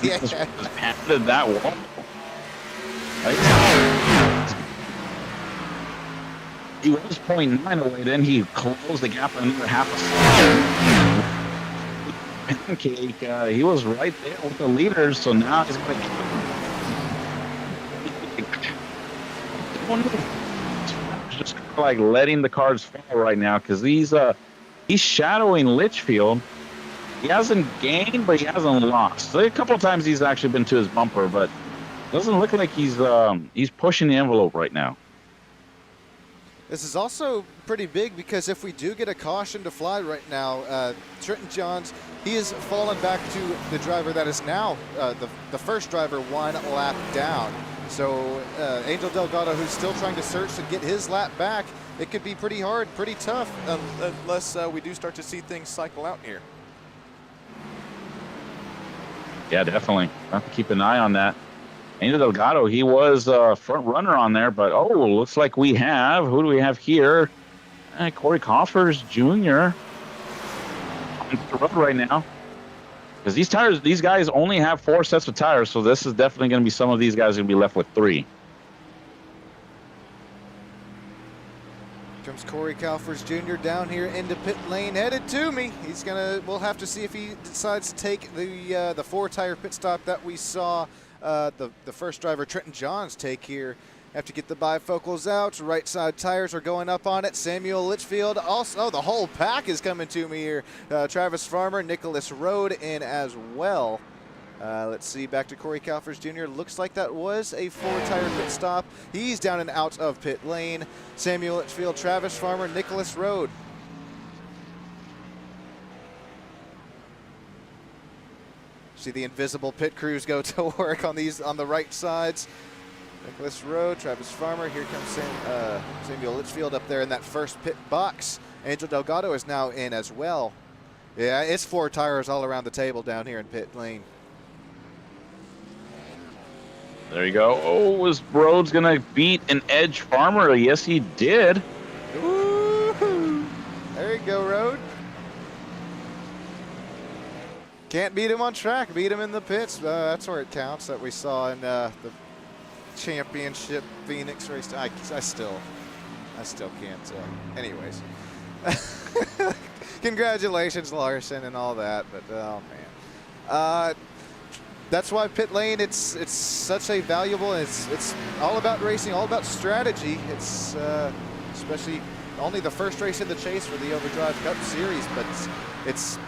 Yeah. Just pounded that wall. He was 0.9 away, then he closed the gap another half a second. pancake. He was right there with the leaders, so now he's going to just like letting the cards fall right now because he's shadowing Litchfield. He hasn't gained, but he hasn't lost. So a couple of times he's actually been to his bumper, but doesn't look like he's pushing the envelope right now. This is also pretty big because if we do get a caution to fly right now, Trenton Johns, he has fallen back to the driver that is now the first driver 1 lap down. So Angel Delgado, who's still trying to search to get his lap back, it could be pretty hard, pretty tough, unless we do start to see things cycle out here. Yeah, definitely. Have to keep an eye on that. Angel Delgado, he was front runner on there, but looks like we have, who do we have here? Corey Coffers Jr. on the road right now. Because these guys only have 4 sets of tires, so this is definitely going to be some of these guys going to be left with 3. Comes Corey Calfers Jr. down here into pit lane, headed to me. We'll have to see if he decides to take the 4-tire pit stop that we saw the first driver Trenton Johns take here. Have to get the bifocals out. Right side tires are going up on it. Samuel Litchfield also. The whole pack is coming to me here. Travis Farmer, Nicholas Rode in as well. Let's see, back to Corey Calfers Jr. Looks like that was a 4-tire pit stop. He's down and out of pit lane. Samuel Litchfield, Travis Farmer, Nicholas Rode. See the invisible pit crews go to work on the right sides. Nicholas Rode, Travis Farmer. Here comes Samuel Litchfield up there in that first pit box. Angel Delgado is now in as well. Yeah, it's 4 tires all around the table down here in pit lane. There you go. Was Rhodes going to beat an edge Farmer? Yes, he did. Woo-hoo. There you go, Rode. Can't beat him on track, beat him in the pits. That's where it counts, that we saw in the championship Phoenix race. I still can't. Anyways, congratulations, Larson, and all that. But oh man, that's why pit lane. It's such a valuable. It's all about racing, all about strategy. It's especially only the first race in the chase for the Overdrive Cup Series, but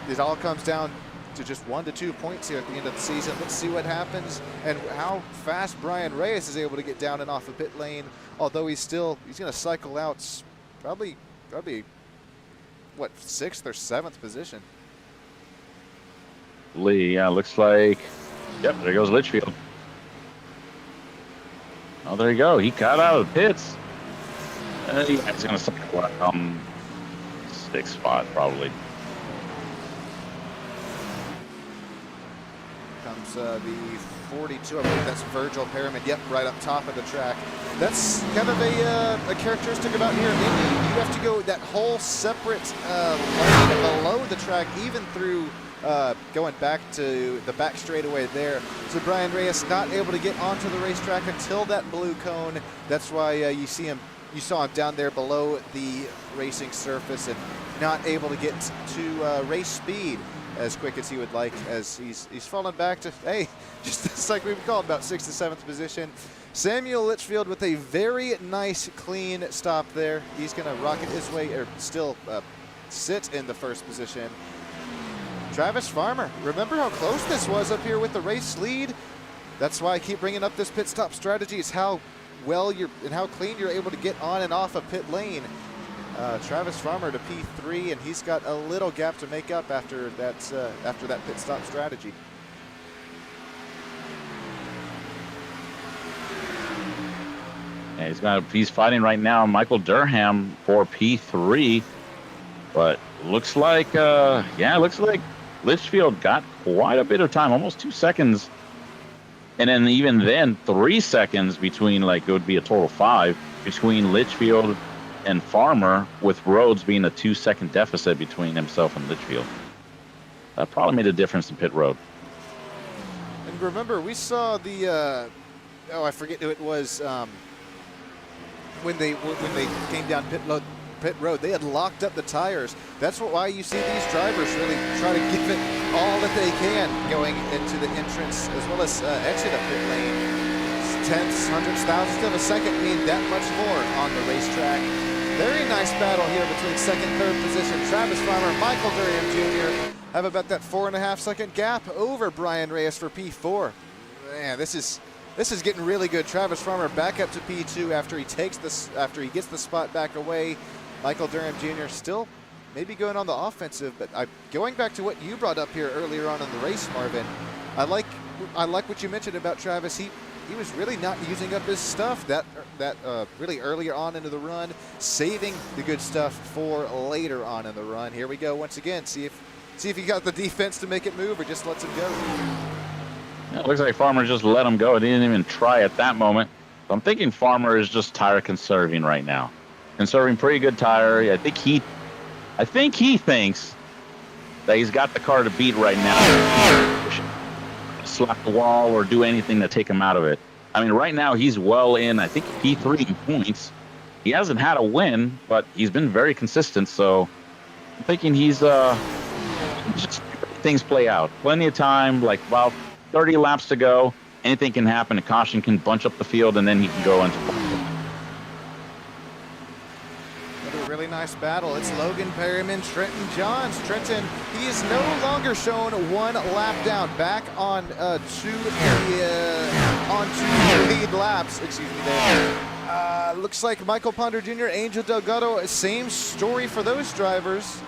it all comes down to just 1 to 2 points here at the end of the season. Let's see what happens and how fast Brian Reyes is able to get down and off of pit lane. Although he's going to cycle out probably what, 6th or 7th position. Lee, yeah, looks like. Yep, there goes Litchfield. Oh, there you go. He got out of the pits. He's going to cycle out 6th spot probably. Comes the 42, I believe that's Virgil Perriman. Yep, right up top of the track. That's kind of a characteristic about here in Indy. You have to go that whole separate lane below the track, even through going back to the back straightaway there. So Brian Reyes not able to get onto the racetrack until that blue cone. That's why you saw him down there below the racing surface and not able to get to race speed as quick as he would like, as he's fallen back to, hey, just like we would call it, about 6th to 7th position. Samuel Litchfield with a very nice, clean stop there. He's going to rocket his way, or still sit in the first position. Travis Farmer, remember how close this was up here with the race lead? That's why I keep bringing up this pit stop strategy. It's how well and how clean you're able to get on and off of pit lane. Travis Farmer to P3, and he's got a little gap to make up after that pit stop strategy. Yeah, he's fighting right now Michael Durham for P3, but looks like Litchfield got quite a bit of time, almost 2 seconds, and then even then 3 seconds between, like, it would be a total 5 between Litchfield and Farmer, with Rhodes being a 2-second deficit between himself and Litchfield. That probably made a difference in pit road. And remember, we saw the I forget who it was, when they came down pit road. They had locked up the tires. That's why you see these drivers really try to give it all that they can going into the entrance as well as exit of pit lane. Tenths, hundredths, thousandths of a second mean that much more on the racetrack. Very nice battle here between second, third position. Travis Farmer, Michael Durham Jr. have about that 4.5 second gap over Brian Reyes for P4. Man, this is getting really good. Travis Farmer back up to P2 after he gets the spot back away. Michael Durham Jr. still maybe going on the offensive, but going back to what you brought up here earlier on in the race, Marvin. I like what you mentioned about Travis. He was really not using up his stuff that really earlier on into the run, saving the good stuff for later on in the run. Here we go once again. See if he got the defense to make it move or just lets him go. Yeah, it looks like Farmer just let him go. He didn't even try at that moment. So I'm thinking Farmer is just tire conserving right now. Conserving pretty good tire. I think he thinks that he's got the car to beat right now. Slap the wall or do anything to take him out of it. I mean, right now he's well in, I think, P3 in points. He hasn't had a win, but he's been very consistent. So I'm thinking he's just things play out. Plenty of time, like about 30 laps to go. Anything can happen. A caution can bunch up the field, and then he can go into. Another really nice battle. It's Logan Perryman, Trenton Johns. Trenton, he is no longer shown one lap down. Back on two lead laps. Excuse me there. Looks like Michael Ponder Jr., Angel Delgado, same story for those drivers.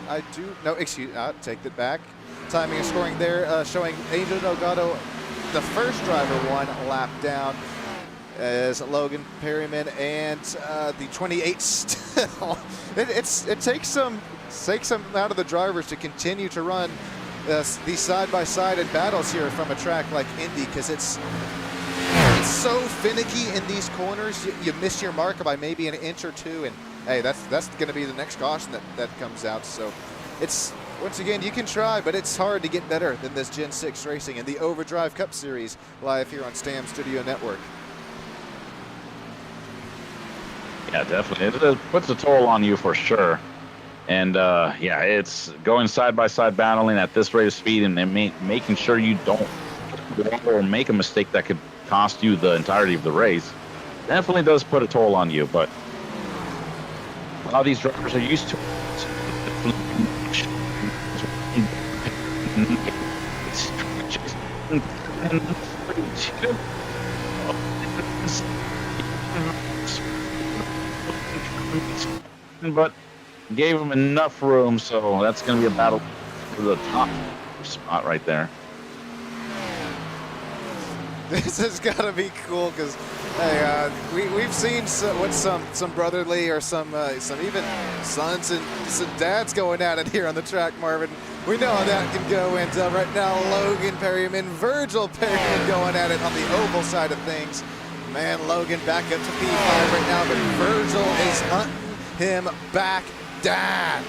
Take that back. Timing and scoring there, showing Angel Delgado, the first driver, 1 lap down, as Logan Perryman and the 28 still. It takes some out of the drivers to continue to run these side-by-side and battles here from a track like Indy, because it's so finicky in these corners. You miss your mark by maybe an inch or two, and hey, that's going to be the next caution that comes out. So it's, once again, you can try, but it's hard to get better than this Gen 6 racing in the Overdrive Cup Series, live here on Stam Studio Network. Yeah, definitely. It puts a toll on you for sure. And yeah, it's going side-by-side battling at this rate of speed and making sure you don't or make a mistake that could cost you the entirety of the race. Definitely does put a toll on you, but a lot of these drivers are used to it. But gave him enough room, so that's going to be a battle for the top spot right there. This has got to be cool, because hey, we've seen some brotherly or some even sons and some dads going at it here on the track, Marvin. We know how that can go, and right now Logan Perryman, Virgil Perryman going at it on the oval side of things. Man, Logan back up to P5 right now, but Virgil is hunting him back down.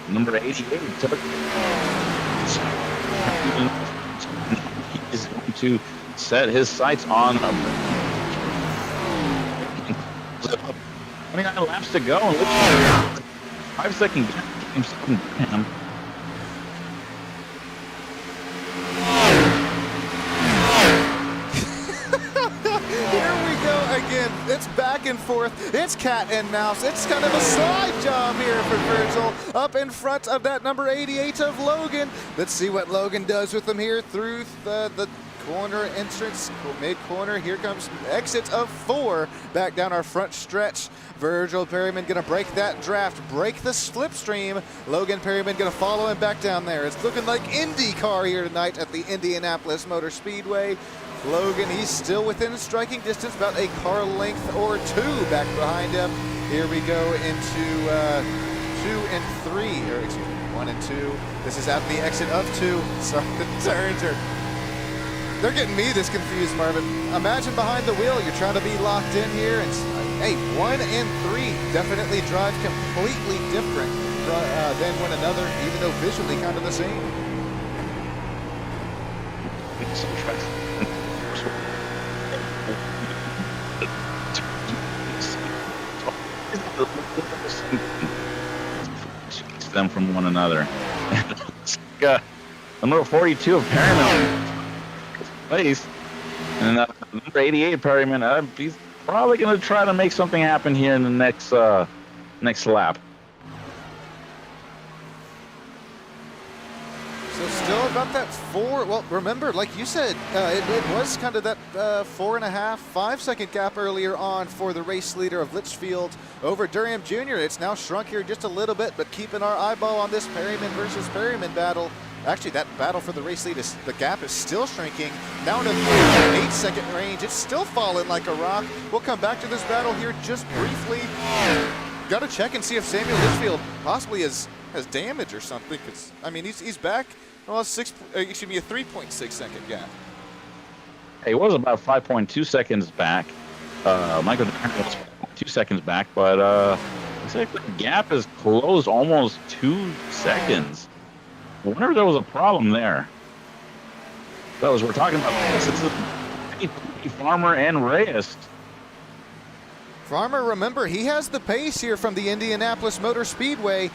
Number 88 took. He's going to set his sights on 29 laps to go, and looks 5 second gap. Again, it's back and forth. It's cat and mouse. It's kind of a slide job here for Virgil up in front of that number 88 of Logan. Let's see what Logan does with him here through the corner entrance, mid-corner. Here comes exit of 4 back down our front stretch. Virgil Perryman going to break that draft, break the slipstream. Logan Perryman going to follow him back down there. It's looking like IndyCar here tonight at the Indianapolis Motor Speedway. Logan, he's still within striking distance, about a car length or 2 back behind him. Here we go into 2 and 3, or excuse me, 1 and 2. This is at the exit of 2. Sorry, the turns are, they're getting me this confused, Marvin. Imagine behind the wheel, you're trying to be locked in here, and hey, 1 and 3 definitely drive completely different than one another, even though visually kind of the same. them from one another. Number 42 of Perryman place, and number 88 Perryman. He's probably going to try to make something happen here in the next lap. So still about that 4. Well, remember, like you said, it was kind of that 4.5, 5 second gap earlier on for the race leader of Litchfield over Durham Jr. It's now shrunk here just a little bit, but keeping our eyeball on this Perryman versus Perryman battle. Actually, that battle for the race lead the gap is still shrinking down to 8 second range. It's still falling like a rock. We'll come back to this battle here just briefly. Got to check and see if Samuel Litchfield possibly has damage or something. Cause, I mean, he's back. Well, a 3.6 second gap. He was about 5.2 seconds back. Michael was 2 seconds back, but looks like the gap is closed almost 2 seconds. I wonder if there was a problem there. Fellas, we're talking about this. It's Farmer and Reyes. Farmer, remember, he has the pace here from the Indianapolis Motor Speedway.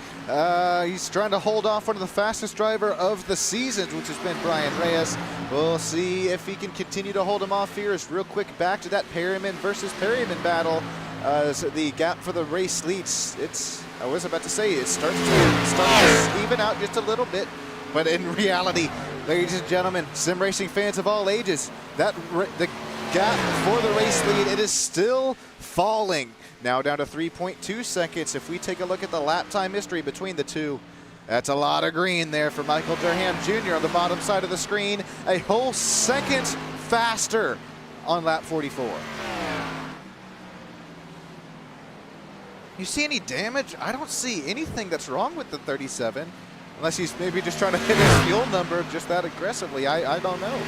He's trying to hold off one of the fastest driver of the season, which has been Brian Reyes. We'll see if he can continue to hold him off here. As real quick back to that Perryman versus Perryman battle. So the gap for the race leads, I was about to say, it starts to even out just a little bit. But in reality, ladies and gentlemen, sim racing fans of all ages, the gap for the race lead, it is still falling. Now down to 3.2 seconds. If we take a look at the lap time history between the two, that's a lot of green there for Michael Durham Jr. on the bottom side of the screen. A whole second faster on lap 44. You see any damage? I don't see anything that's wrong with the 37. Unless he's maybe just trying to hit his fuel number just that aggressively. I don't know.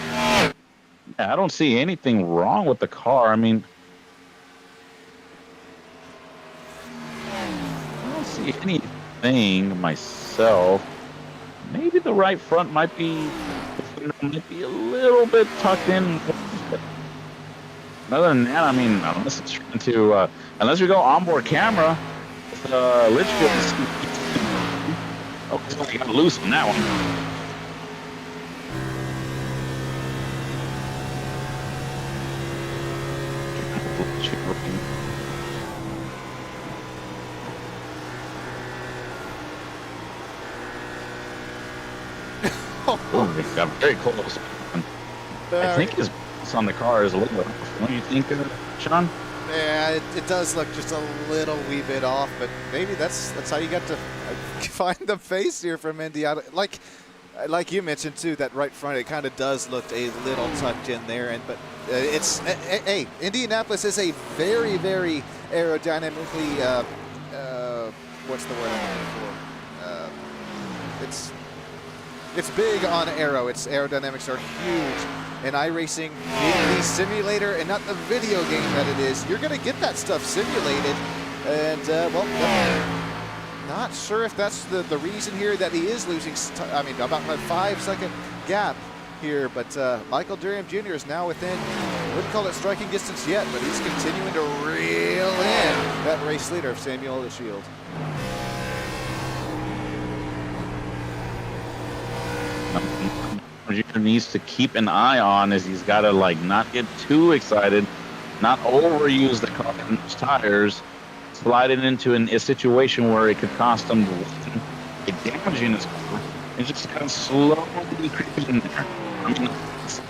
Yeah, I don't see anything wrong with the car. I mean, I don't see anything myself. Maybe the right front might be a little bit tucked in. Other than that, I mean, unless we go onboard camera, Litchfield, he's only got loose on that one. Oh, it got very close. I think his on the car is a little bit off. What do you think, Sean? Yeah, it does look just a little wee bit off, but maybe that's how you got to find the face here from Indy. Like you mentioned too, that right front, it kind of does look a little tucked in there, but hey, Indianapolis is a very, very aerodynamically what's the word I'm looking for? It's big on aero. Its aerodynamics are huge. And iRacing being the simulator and not the video game that it is, you're going to get that stuff simulated. And, well, not sure if that's the reason here that he is losing, about a 5 second gap here. But Michael Durham Jr. is now within, I wouldn't call it striking distance yet, but he's continuing to reel in that race leader of Samuel Litchfield. Needs to keep an eye on is he's got to not get too excited, not overuse the car and those tires, slide it into a situation where it could cost him damaging his car, and just kind of slowly creep in there. I mean,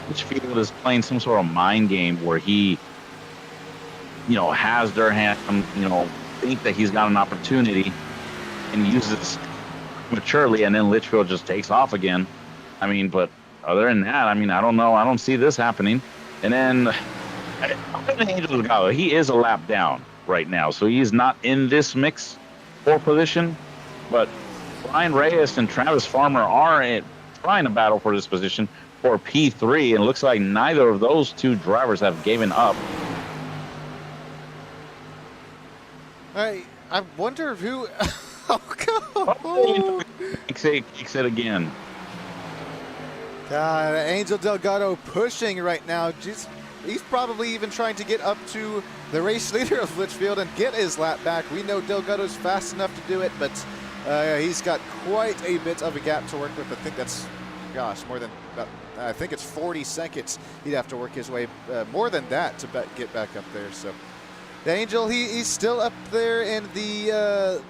Litchfield is playing some sort of mind game where he, has Durham, think that he's got an opportunity and uses it maturely, and then Litchfield just takes off again. I mean, but other than that, I don't know. I don't see this happening. And then Angel Delgado, he is a lap down right now, so he's not in this mix for position. But Brian Reyes and Travis Farmer are trying to battle for this position for P3, and it looks like neither of those two drivers have given up. I wonder who. Kicks it again. Angel Delgado pushing right now. He's probably even trying to get up to the race leader of Litchfield and get his lap back. We know Delgado's fast enough to do it, but he's got quite a bit of a gap to work with. I think that's, gosh, more than about, I think it's 40 seconds he'd have to work his way, more than that to get back up there. So the Angel, he's still up there in the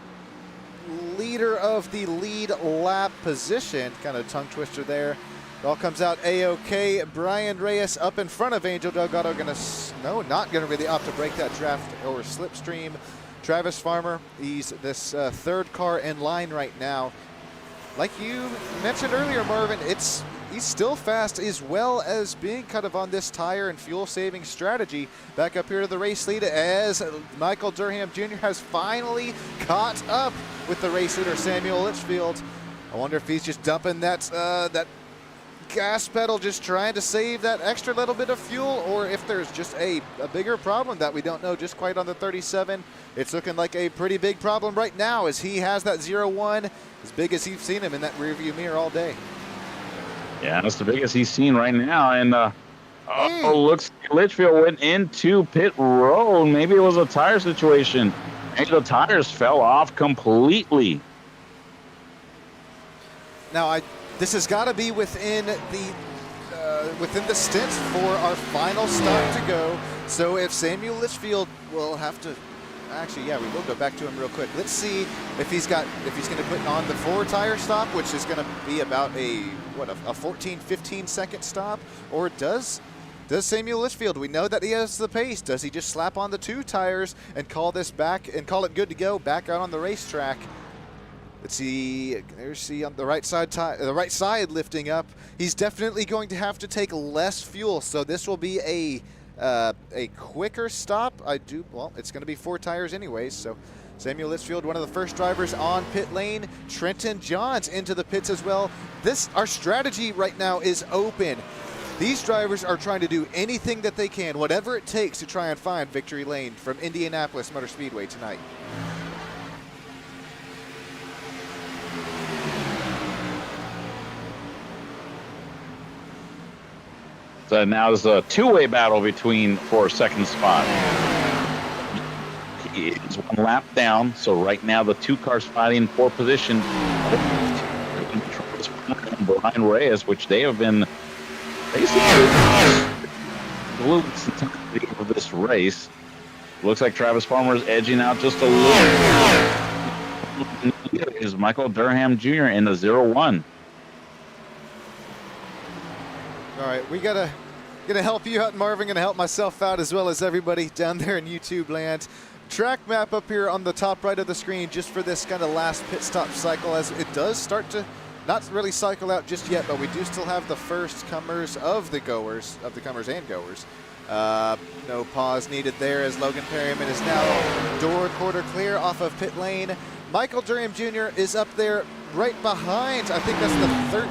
leader of the lead lap position. Kind of tongue twister there. It all comes out A-OK. Brian Reyes up in front of Angel. Delgado not gonna really opt to break that draft or slipstream. Travis Farmer, he's this third car in line right now. Like you mentioned earlier, Marvin, he's still fast as well as being kind of on this tire and fuel saving strategy. Back up here to the race lead as Michael Durham Jr. has finally caught up with the race leader Samuel Litchfield. I wonder if he's just dumping that gas pedal, just trying to save that extra little bit of fuel, or if there's just a bigger problem that we don't know just quite on the 37. It's looking like a pretty big problem right now as he has that 0-1, as big as you've seen him in that rearview mirror all day. Yeah, that's the biggest he's seen right now. And looks like Litchfield went into pit road. Maybe it was a tire situation. Maybe the tires fell off completely. Now, this has got to be within the stint for our final stop to go. So if Samuel Litchfield will have to, actually, yeah, we will go back to him real quick. Let's see if he's going to put on the 4-tire stop, which is going to be about a 14-15 second stop, or does Samuel Litchfield, we know that he has the pace, does he just slap on the 2 tires and call this back and call it good to go back out on the racetrack? Let's see, there's on the right side lifting up. He's definitely going to have to take less fuel, so this will be a quicker stop. Well, it's going to be 4 tires anyways, so Samuel Litchfield, one of the first drivers on pit lane. Trenton Johns into the pits as well. Our strategy right now is open. These drivers are trying to do anything that they can, whatever it takes to try and find victory lane from Indianapolis Motor Speedway tonight. So now there's a 2-way battle between for second spot. It's 1 lap down, so right now the 2 cars fighting for position. Brian Reyes, which they have been basically of this race. Looks like Travis Farmer is edging out just a little. Is Michael Durham Jr. in the 0-1. All right, we gonna help you out, Marvin. Gonna help myself out as well as everybody down there in YouTube land. Track map up here on the top right of the screen, just for this kind of last pit stop cycle, as it does start to not really cycle out just yet, but we do still have the first comers of the comers and goers. No pause needed there as Logan Perryman is now door quarter clear off of pit lane. Michael Durham Jr. is up there right behind. I think that's the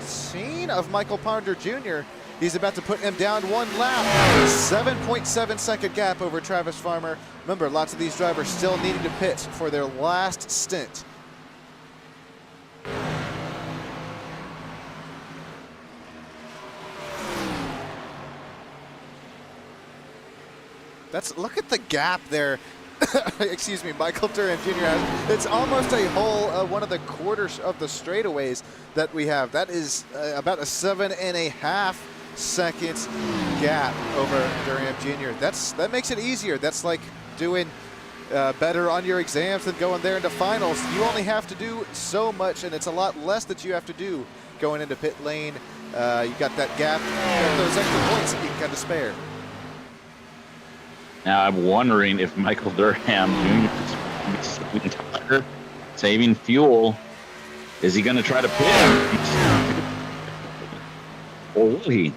13 of Michael Ponder Jr. He's about to put him down 1 lap. 7.7 second gap over Travis Farmer. Remember, lots of these drivers still needing to pit for their last stint. Look at the gap there. Excuse me, Michael Durham Jr. has. It's almost a whole one of the quarters of the straightaways that we have. That is about a 7.5 seconds gap over Durham Jr. That makes it easier. That's like doing better on your exams than going there into finals. You only have to do so much, and it's a lot less that you have to do going into pit lane. You got that gap, those extra points that you can kind of spare. Now I'm wondering if Michael Durham Jr. is saving fuel. Is he going to try to pit? Or will he?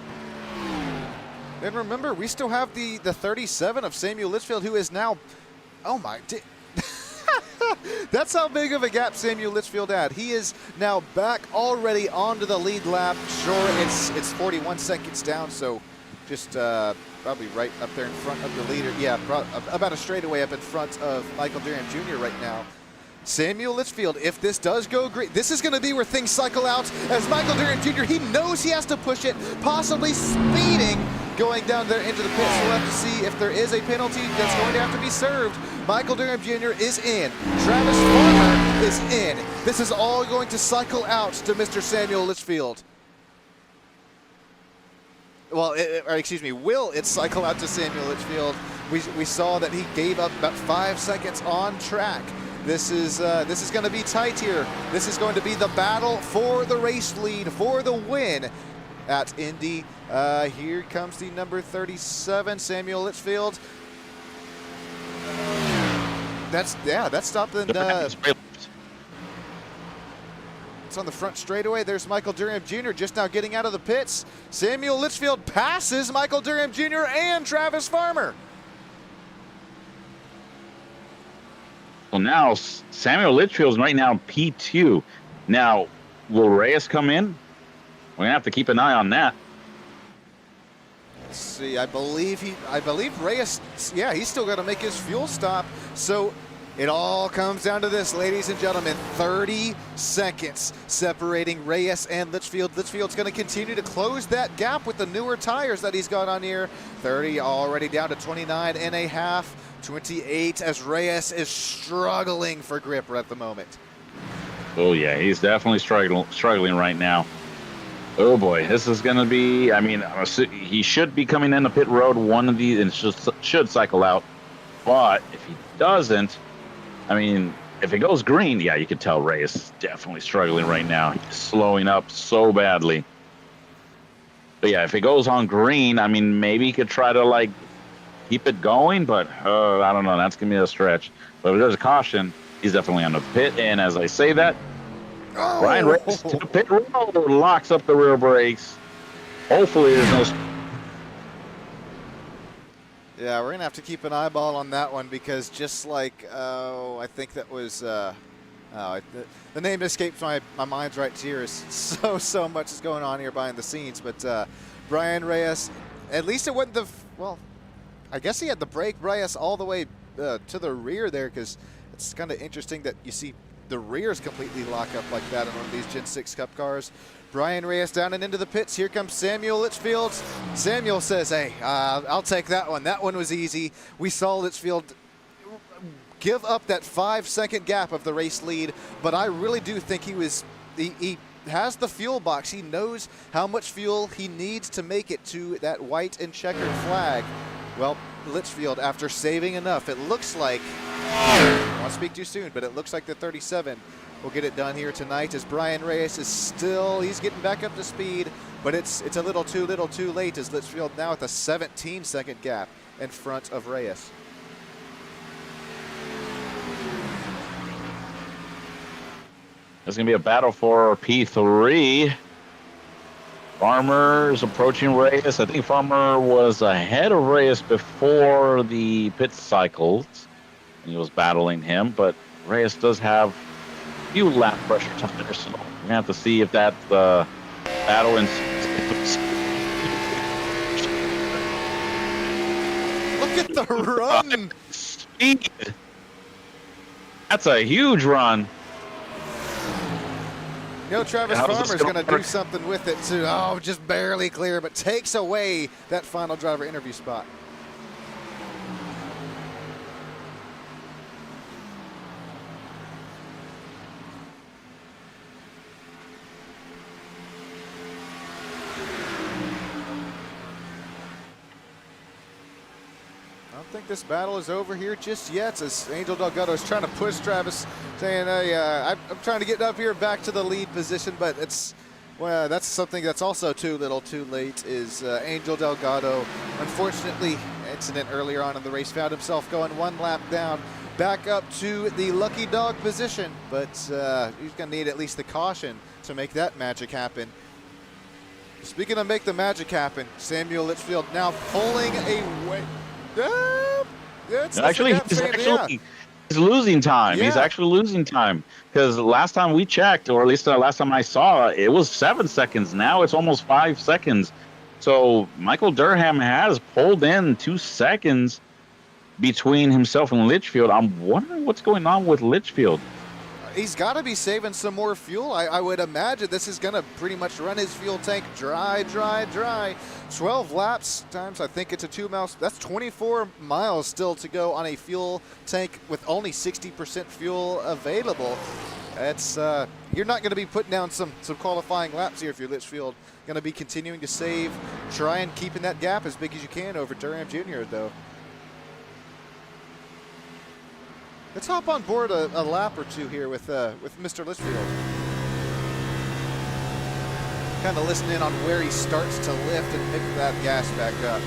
And remember, we still have the 37 of Samuel Litchfield, who is now, oh my, that's how big of a gap Samuel Litchfield had. He is now back already onto the lead lap. Sure, it's 41 seconds down, so just probably right up there in front of the leader. Yeah, about a straightaway up in front of Michael Durham Jr. right now. Samuel Litchfield, if this does go great, this is going to be where things cycle out as Michael Durham Jr., he knows he has to push it, possibly speeding going down there into the pits. We'll have to see if there is a penalty that's going to have to be served. Michael Durham Jr. is in. Travis Farmer is in. This is all going to cycle out to Mr. Samuel Litchfield. Well, will it cycle out to Samuel Litchfield? We saw that he gave up about 5 seconds on track. This is going to be tight here. This is going to be the battle for the race lead, for the win at Indy. Here comes the number 37, Samuel Litchfield. That's stopped and it's on the front straightaway. There's Michael Durham Jr. just now getting out of the pits. Samuel Litchfield passes Michael Durham Jr. and Travis Farmer. Well, now Samuel Litchfield's right now P2. Now, will Reyes come in? We're gonna have to keep an eye on that. Let's see. I believe Reyes. Yeah, he's still got to make his fuel stop. So it all comes down to this, ladies and gentlemen. 30 seconds separating Reyes and Litchfield. Litchfield's going to continue to close that gap with the newer tires that he's got on here. 30 already down to 29 and a half. 28 as Reyes is struggling for grip at the moment. Oh yeah, he's definitely struggling right now. Oh boy, this is going to be, I mean, he should be coming in the pit road one of these and should cycle out. But if he doesn't, I mean, if it goes green, yeah, you can tell Reyes is definitely struggling right now. He's slowing up so badly. But yeah, if it goes on green, I mean, maybe he could try to like keep it going, but I don't know. That's going to be a stretch. But if there's a caution, he's definitely on the pit. And as I say that, Brian Reyes to the pit road, locks up the rear brakes. Hopefully there's no... Yeah, we're going to have to keep an eyeball on that one because just like, I think that was, the name escapes my mind's right here. So much is going on here behind the scenes. But Brian Reyes, at least it wasn't well, I guess he had the brake Reyes all the way to the rear there because it's kind of interesting that you see the rears completely lock up like that in one of these Gen 6 Cup cars. Brian Reyes down and into the pits. Here comes Samuel Litchfield. Samuel says, hey, I'll take that one. That one was easy. We saw Litchfield give up that 5-second gap of the race lead, but I really do think he has the fuel box. He knows how much fuel he needs to make it to that white and checkered flag. Well, Litchfield, after saving enough, it looks like, I don't want to speak too soon, but it looks like the 37 will get it done here tonight as Brian Reyes is still, he's getting back up to speed, but it's a little too late as Litchfield now with a 17-second gap in front of Reyes. There's going to be a battle for P3. Farmer's approaching Reyes. I think Farmer was ahead of Reyes before the pit cycles. He was battling him, but Reyes does have a few lap pressure tires, so we're going to have to see if that battle ensues. Look at the run! Speed! That's a huge run. You know, Travis Farmer's going to do something with it too. Oh, just barely clear, but takes away that final driver interview spot. I don't think this battle is over here just yet as Angel Delgado is trying to push Travis, saying, hey, I'm trying to get up here back to the lead position, but that's something that's also too late is Angel Delgado, unfortunately, incident earlier on in the race, found himself going one lap down, back up to the lucky dog position, but he's going to need at least the caution to make that magic happen. Speaking of make the magic happen, Samuel Litchfield now pulling away. He's losing time. Yeah. He's actually losing time because last time we checked, or at least the last time I saw, it was 7 seconds. Now it's almost 5 seconds. So Michael Durham has pulled in 2 seconds between himself and Litchfield. I'm wondering what's going on with Litchfield. he's got to be saving some more fuel. I would imagine this is going to pretty much run his fuel tank dry. 12 laps times, I think it's a 2 miles. That's 24 miles still to go on a fuel tank with only 60% fuel available. It's you're not going to be putting down some qualifying laps here if you're Litchfield. Going to be continuing to save, try and keeping that gap as big as you can over Durham Jr. though. Let's hop on board a lap or two here with Mr. Litchfield. Kind of listen in on where he starts to lift and pick that gas back up.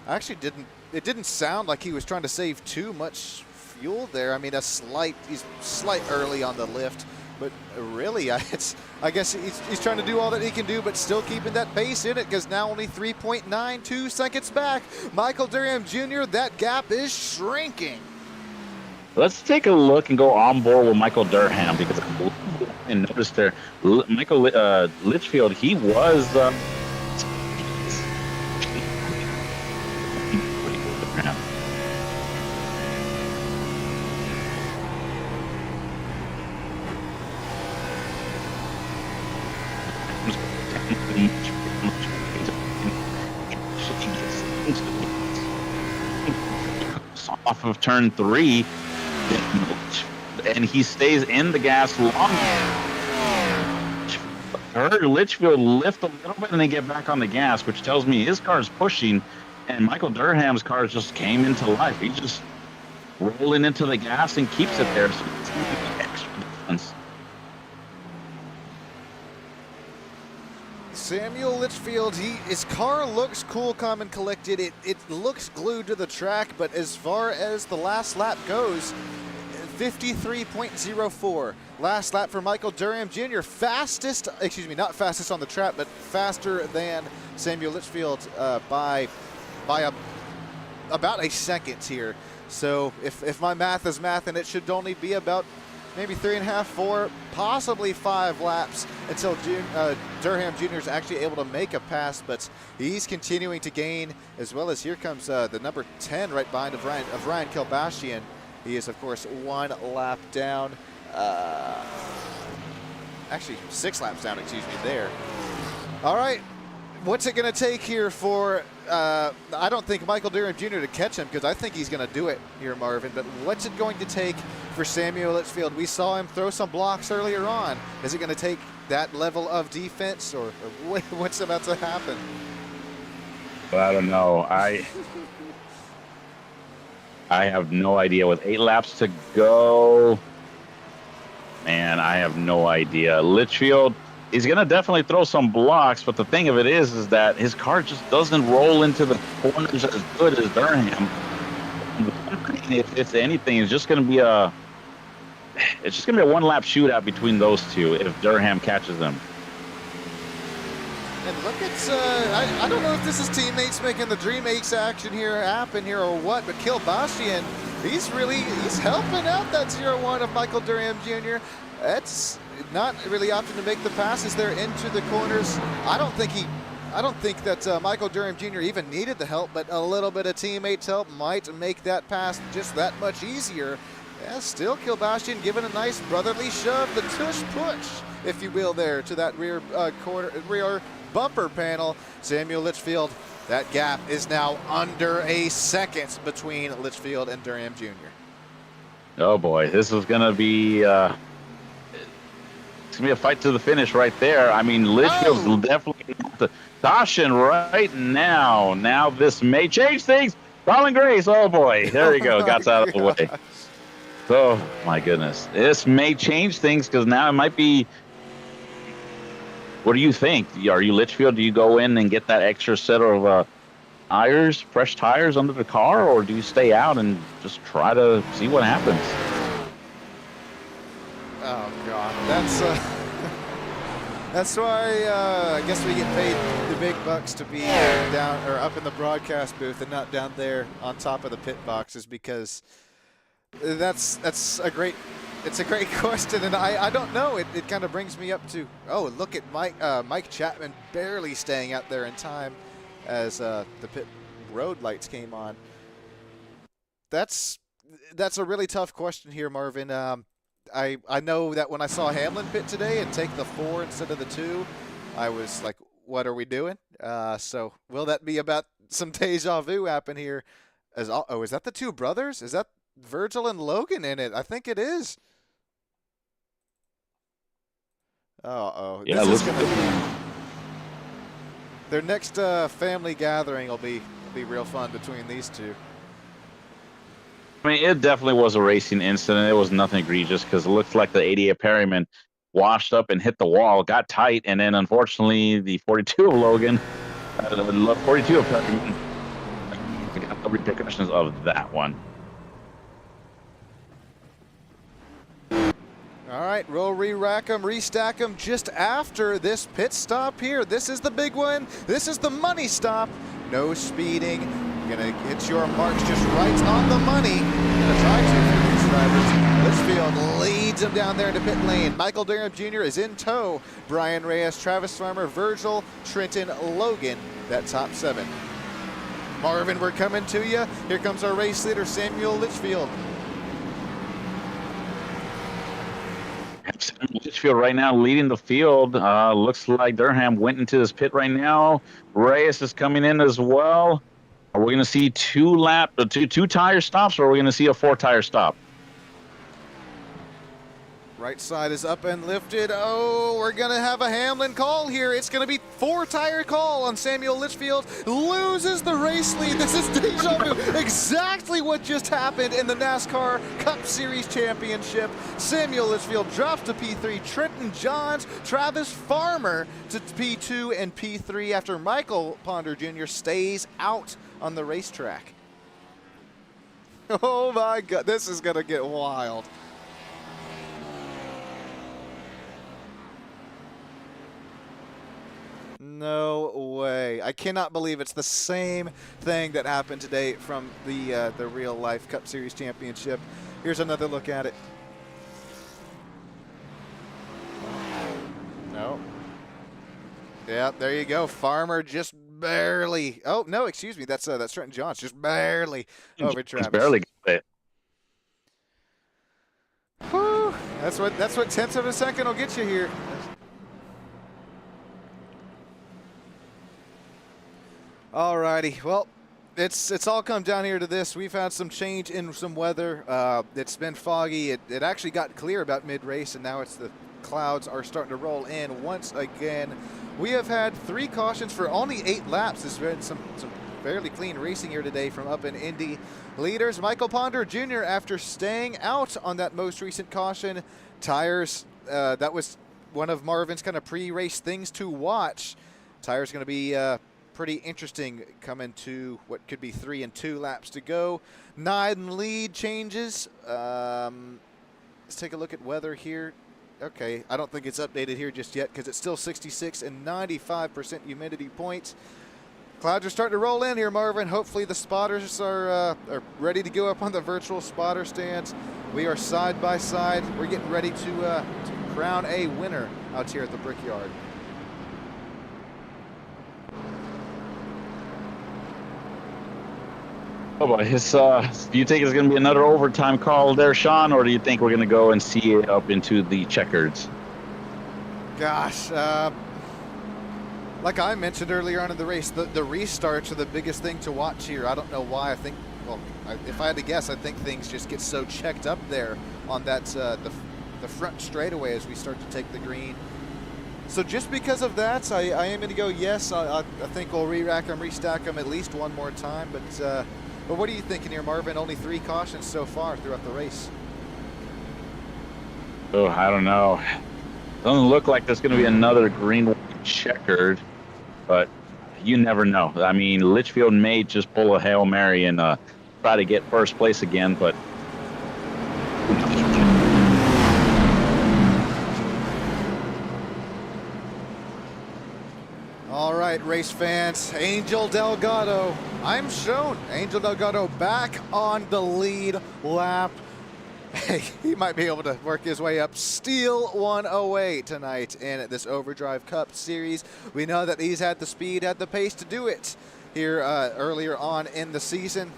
Actually it didn't sound like he was trying to save too much fuel there. I mean, he's slight early on the lift, but really I guess he's trying to do all that he can do, but still keeping that pace in it, because now only 3.92 seconds back. Michael Durham Jr., that gap is shrinking. Let's take a look and go on board with Michael Durham, because I noticed there, Michael Litchfield, he was off of turn 3, and he stays in the gas long. Heard Litchfield lift a little bit and then get back on the gas, which tells me his car is pushing, and Michael Durham's car just came into life. He's just rolling into the gas and keeps it there. So it's extra defense. Samuel Litchfield, his car looks cool, calm, and collected. It looks glued to the track, but as far as the last lap goes, 53.04. Last lap for Michael Durham Jr. Fastest, excuse me, not fastest on the track, but faster than Samuel Litchfield by about a second here. So if my math is math, and it should only be about maybe 3.5, 4, possibly 5 laps until Durham Jr. is actually able to make a pass, but he's continuing to gain, as well as here comes the number 10 right behind of Ryan Kilbashian. He is, of course, 1 lap down. Actually, 6 laps down, excuse me, there. All right, what's it going to take here for, I don't think Michael Durham Jr. to catch him, because I think he's going to do it here, Marvin, but what's it going to take for Samuel Litchfield? We saw him throw some blocks earlier on. Is it going to take that level of defense, or what's about to happen? Well, I don't know. I have no idea. With 8 laps to go, man, I have no idea. Litchfield, he's going to definitely throw some blocks, but the thing of it is that his car just doesn't roll into the corners as good as Durham. If it's anything, it's just going to be a 1-lap shootout between those two if Durham catches them. And look at, I don't know if this is teammates making the Dream Ace action here happen here or what, but Kilbashian, he's helping out that 0-1 of Michael Durham Jr. That's not really opting to make the passes there into the corners. I don't think that Michael Durham Jr. even needed the help, but a little bit of teammates help might make that pass just that much easier. Yeah, still Kilbashian giving a nice brotherly shove, the tush push, if you will, there to that rear bumper panel. Samuel Litchfield, that gap is now under a second between Litchfield and Durham Jr. Oh boy, this is gonna be it's gonna be a fight to the finish right there. I mean, Litchfield's definitely the caution right now. Now this may change things. Colin Grace, oh boy, there you go, got out of the way. Oh my goodness, this may change things, because now it might be. What do you think? Are you Litchfield? Do you go in and get that extra set of tires, fresh tires under the car, or do you stay out and just try to see what happens? Oh God, That's why I guess we get paid the big bucks to be down or up in the broadcast booth and not down there on top of the pit boxes, because that's a great question, and I don't know. It kind of brings me up to, oh, look at Mike Chapman barely staying out there in time as the pit road lights came on. That's a really tough question here, Marvin. I know that when I saw Hamlin pit today and take the 4 instead of the 2, I was like, what are we doing? So will that be about some deja vu happen here? Is that the 2 brothers? Is that Virgil and Logan in it? I think it is. Yeah, this is gonna be their next family gathering. Will be real fun between these 2. I mean, it definitely was a racing incident. It was nothing egregious because it looked like the 88 Perryman washed up and hit the wall, got tight, and then unfortunately the 42 of Logan, 42 of Perryman, got the repercussions of that one. All right, we'll re-rack them, restack them just after this pit stop here. This is the big one. This is the money stop. No speeding. You're going to hit your marks just right on the money. Going to try to for these drivers. Litchfield leads them down there into pit lane. Michael Durham Jr. is in tow. Brian Reyes, Travis Farmer, Virgil, Trenton, Logan, that top 7. Marvin, we're coming to you. Here comes our race leader, Samuel Litchfield. Litchfield right now leading the field. Looks like Durham went into this pit right now. Reyes is coming in as well. Are we going to see two tire stops, or are we going to see a 4-tire stop? Right side is up and lifted. Oh, we're going to have a Hamlin call here. It's going to be 4-tire call on Samuel Litchfield. Loses the race lead. This is deja vu. Exactly what just happened in the NASCAR Cup Series Championship. Samuel Litchfield drops to P3. Trenton Johns, Travis Farmer to P2 and P3 after Michael Ponder Jr. stays out on the racetrack. Oh my God, this is going to get wild. No way. I cannot believe it's the same thing that happened today from the real life Cup Series Championship. Here's another look at it. No. Yeah, there you go. Farmer just barely. Oh, no, excuse me. That's Trenton Johns. Just barely over Travis. Just barely got it. Whew. That's what tenths of a second will get you here. Alrighty, well, it's all come down here to this. We've had some change in some weather. It's been foggy. It actually got clear about mid-race, and now it's the clouds are starting to roll in once again. We have had 3 cautions for only 8 laps. There's been some fairly clean racing here today from up in Indy. Leaders, Michael Ponder Jr. after staying out on that most recent caution. Tires, that was one of Marvin's kind of pre-race things to watch. Tires going to be pretty interesting coming to what could be 3 and 2 laps to go. 9 lead changes. Let's take a look at weather here. Okay, I don't think it's updated here just yet because it's still 66 and 95% humidity points. Clouds are starting to roll in here, Marvin. Hopefully the spotters are ready to go up on the virtual spotter stands. We are side by side. We're getting ready to crown a winner out here at the Brickyard. Oh boy, do you think it's going to be another overtime call there, Sean, or do you think we're going to go and see it up into the checkers? Gosh, like I mentioned earlier on in the race, the restarts are the biggest thing to watch here. I don't know why. I think, well, if I had to guess, I think things just get so checked up there on that the front straightaway as we start to take the green. So just because of that, I am going to go yes. I think we'll re-rack them, restack them at least one more time. But what are you thinking here, Marvin? Only 3 cautions so far throughout the race. Oh, I don't know. Doesn't look like there's going to be another green checkered, but you never know. I mean, Litchfield may just pull a Hail Mary and try to get first place again, but race fans. Angel Delgado, I'm shown. Angel Delgado back on the lead lap. Hey, he might be able to work his way up, steal one away tonight in this Overdrive Cup Series. We know that he's had the speed, had the pace to do it here earlier on in the season.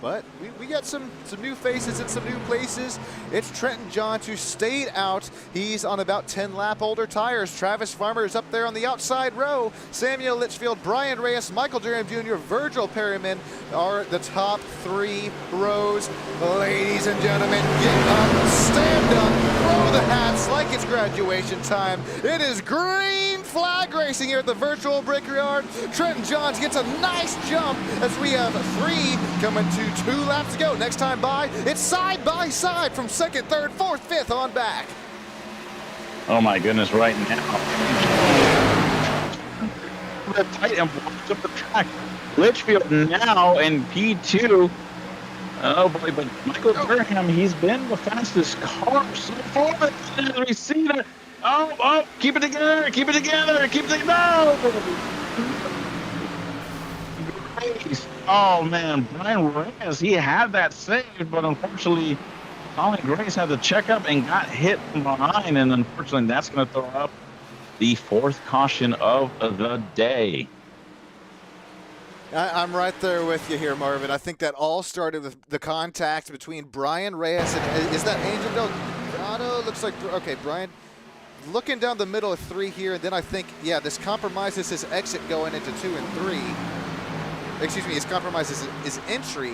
But we got some new faces in some new places. It's Trenton Johns who stayed out. He's on about 10 lap older tires. Travis Farmer is up there on the outside row. Samuel Litchfield, Brian Reyes, Michael Durham Jr., Virgil Perryman are the top 3 rows. Ladies and gentlemen, get up, stand up, throw the hats like it's graduation time. It is green flag racing here at the virtual Brickyard. Trenton Johns gets a nice jump as we have 3 coming to 2 laps to go. Next time by, it's side by side from 2nd, 3rd, 4th, 5th on back. Oh my goodness, right now. The tight and blocks up the track. Litchfield now in P2. Oh boy, but Michael Durham, he's been the fastest car so far. As we see that. Oh, keep it together, keep it together, keep it together. No! Oh man, Brian Reyes, he had that saved, but unfortunately, Colin Grace had to check up and got hit from behind, and unfortunately, that's going to throw up the 4th caution of the day. I'm right there with you here, Marvin. I think that all started with the contact between Brian Reyes and, is that Angel Delgado? Looks like, okay, Brian looking down the middle of 3 here, and then I think, yeah, this compromises his exit going into 2 and 3. Excuse me, his compromises his entry,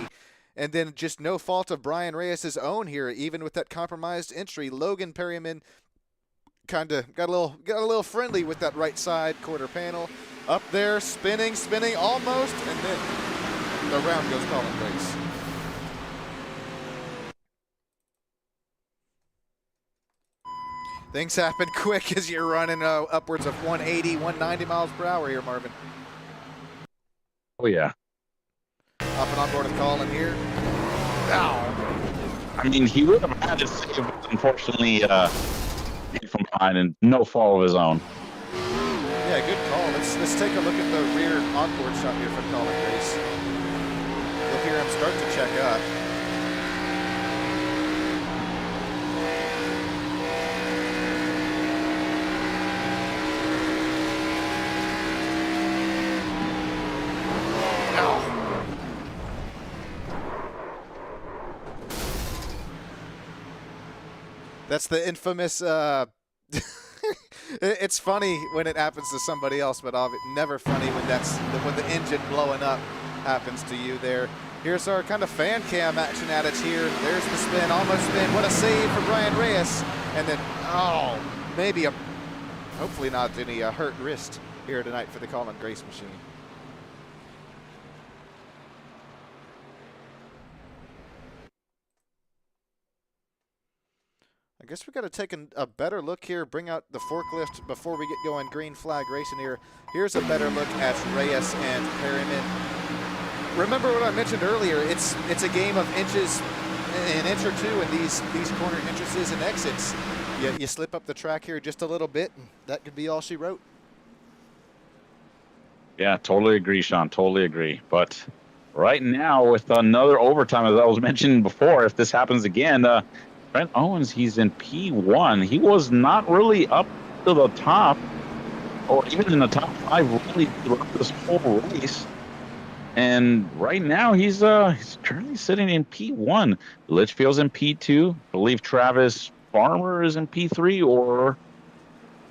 and then just no fault of Brian Reyes' own here. Even with that compromised entry, Logan Perryman kind of got a little friendly with that right side quarter panel. Up there, spinning almost, and then around goes Colin Grace. Things happen quick as you're running upwards of 180, 190 miles per hour here, Marvin. Oh yeah. Hopping on board with Colin here. Ow. I mean, he would have had to save, but unfortunately, hit from behind and no fault of his own. Yeah, good call. Let's take a look at the rear onboard shot here from Colin Grace. You'll hear him start to check up. That's the infamous, it's funny when it happens to somebody else, but never funny when when the engine blowing up happens to you there. Here's our kind of fan cam action at it here. There's the spin, almost spin. What a save for Brian Reyes. And then, maybe hopefully not any hurt wrist here tonight for the Colin Grace machine. I guess we got to take a better look here, bring out the forklift before we get going green flag racing here. Here's a better look at Reyes and Perryman. Remember what I mentioned earlier, it's a game of inches, an inch or two in these corner entrances and exits. You slip up the track here just a little bit, and that could be all she wrote. Yeah, totally agree, Sean, totally agree. But right now, with another overtime, as I was mentioning before, if this happens again, Brent Owens, he's in P1. He was not really up to the top, or even in the top 5 really throughout this whole race. And right now, he's currently sitting in P1. Litchfield's in P2. I believe Travis Farmer is in P3, or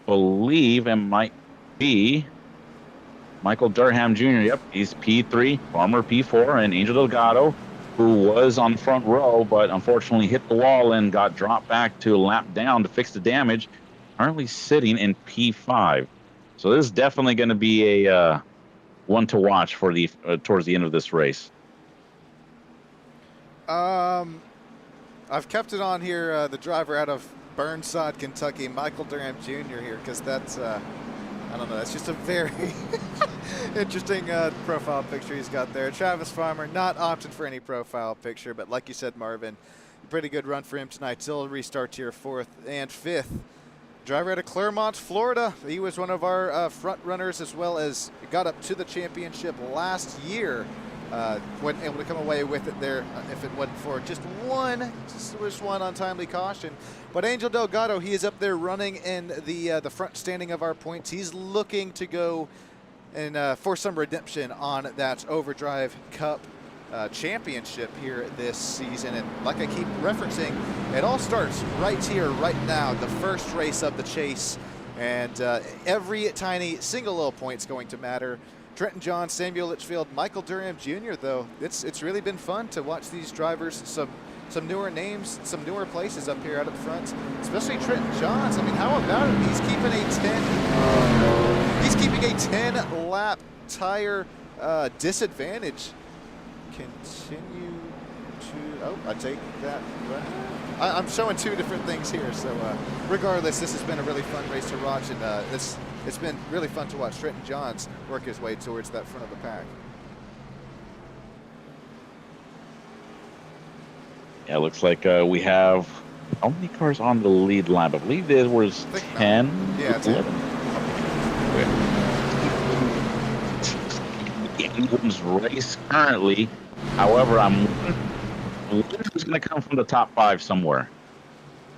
believe it might be Michael Durham Jr. Yep, he's P3. Farmer P4, and Angel Delgado, who was on the front row, but unfortunately hit the wall and got dropped back to a lap down to fix the damage, currently sitting in P5. So this is definitely going to be a one to watch for the towards the end of this race. I've kept it on here, the driver out of Burnside, Kentucky, Michael Durham Jr. here, because that's, I don't know, that's just a very interesting profile picture he's got there. Travis Farmer, not opted for any profile picture, but like you said, Marvin, pretty good run for him tonight. Still a restart here, 4th and 5th driver out of Claremont, Florida. He was one of our front runners, as well as got up to the championship last year. Wasn't able to come away with it there if it wasn't for just one untimely caution. But Angel Delgado, he is up there running in the front standing of our points. He's looking to go and for some redemption on that Overdrive Cup championship here this season. And like I keep referencing, it all starts right here, right now, the first race of the chase. And every tiny single little point's going to matter. Trenton John, Samuel Litchfield, Michael Durham Jr., though, it's really been fun to watch these drivers, some newer names, some newer places up here out up front, especially Trenton Johns. I mean, how about it? He's keeping a 10 lap tire disadvantage. Continue to, oh, I take that. I'm showing two different things here. So regardless, this has been a really fun race to watch, and it's been really fun to watch Trenton Johns work his way towards that front of the pack. Yeah, looks like we have how many cars on the lead lap? I believe there was 10. Yeah, 10. England's race currently. However, I'm wondering who's going to come from the top 5 somewhere.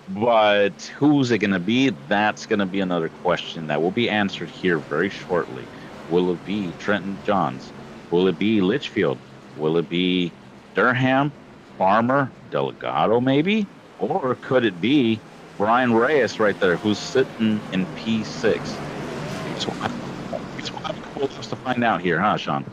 But who's it going to be? That's going to be another question that will be answered here very shortly. Will it be Trenton Johns? Will it be Litchfield? Will it be Durham, Farmer, Delgado maybe? Or could it be Brian Reyes right there, who's sitting in P6? It's cool to find out here, huh, Sean?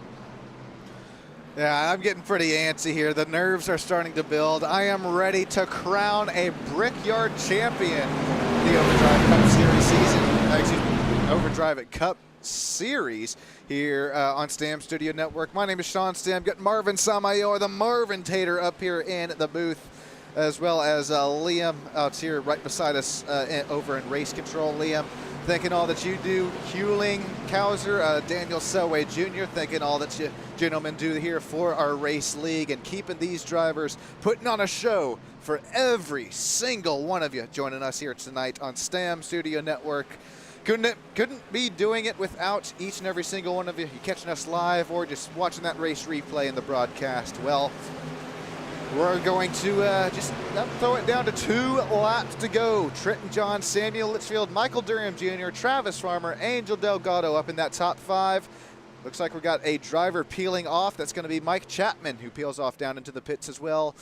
Yeah, I'm getting pretty antsy here. The nerves are starting to build. I am ready to crown a Brickyard champion the Overdrive Cup Series season. Overdrive Cup Series here on Stam Studio Network. My name is Sean Stam. Got Marvin Samayor, the Marvin Tater, up here in the booth, as well as Liam out here right beside us over in race control. Liam, thanking all that you do. Hewling, Cowser, Daniel Selway Jr., thanking all that you gentlemen do here for our race league and keeping these drivers putting on a show for every single one of you joining us here tonight on Stam Studio Network. Couldn't be doing it without each and every single one of you. You catching us live or just watching that race replay in the broadcast. Well, we're going to just throw it down to 2 laps to go. Trenton John, Samuel Litchfield, Michael Durham Jr., Travis Farmer, Angel Delgado up in that top 5. Looks like we got a driver peeling off. That's going to be Mike Chapman, who peels off down into the pits as well.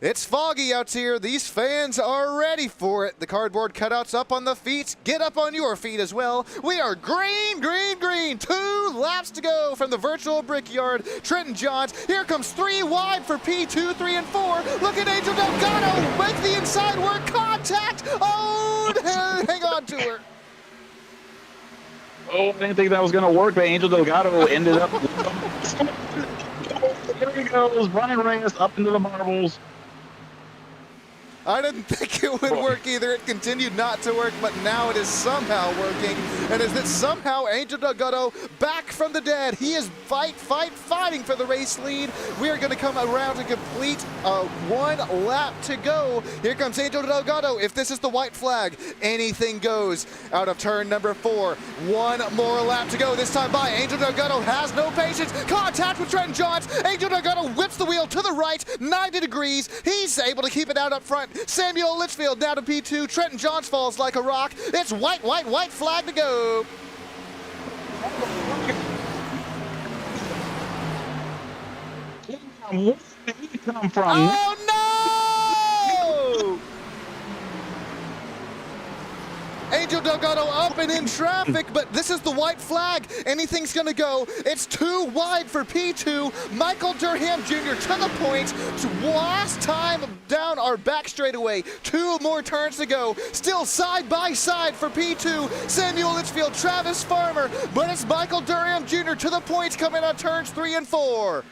It's foggy out here. These fans are ready for it. The cardboard cutouts up on the feet. Get up on your feet as well. We are green, green, green. 2 laps to go from the virtual Brickyard. Trenton Johns. Here comes 3 wide for P2, 3, and 4. Look at Angel Delgado. Make the inside work. Contact. Oh, hang on to her. Oh, I didn't think that was going to work, but Angel Delgado ended up. Here he goes. Brian Reyes up into the marbles. I didn't think it would work either. It continued not to work, but now it is somehow working. And is it somehow Angel Delgado back from the dead? He is fighting for the race lead. We are going to come around to complete 1 lap to go. Here comes Angel Delgado. If this is the white flag, anything goes out of turn number 4. 1 more lap to go. This time by Angel Delgado has no patience. Contact with Trenton Johns. Angel Delgado whips the wheel to the right, 90 degrees. He's able to keep it out up front. Samuel Litchfield down to P2. Trenton Johns falls like a rock. It's white flag to go. Where did he come from? Oh no! Angel Delgado up and in traffic, but this is the white flag. Anything's going to go. It's 2 wide for P2. Michael Durham Jr. to the point. Last time down our back straightaway. 2 more turns to go. Still side by side for P2. Samuel Litchfield, Travis Farmer, but it's Michael Durham Jr. to the points coming on turns 3 and 4.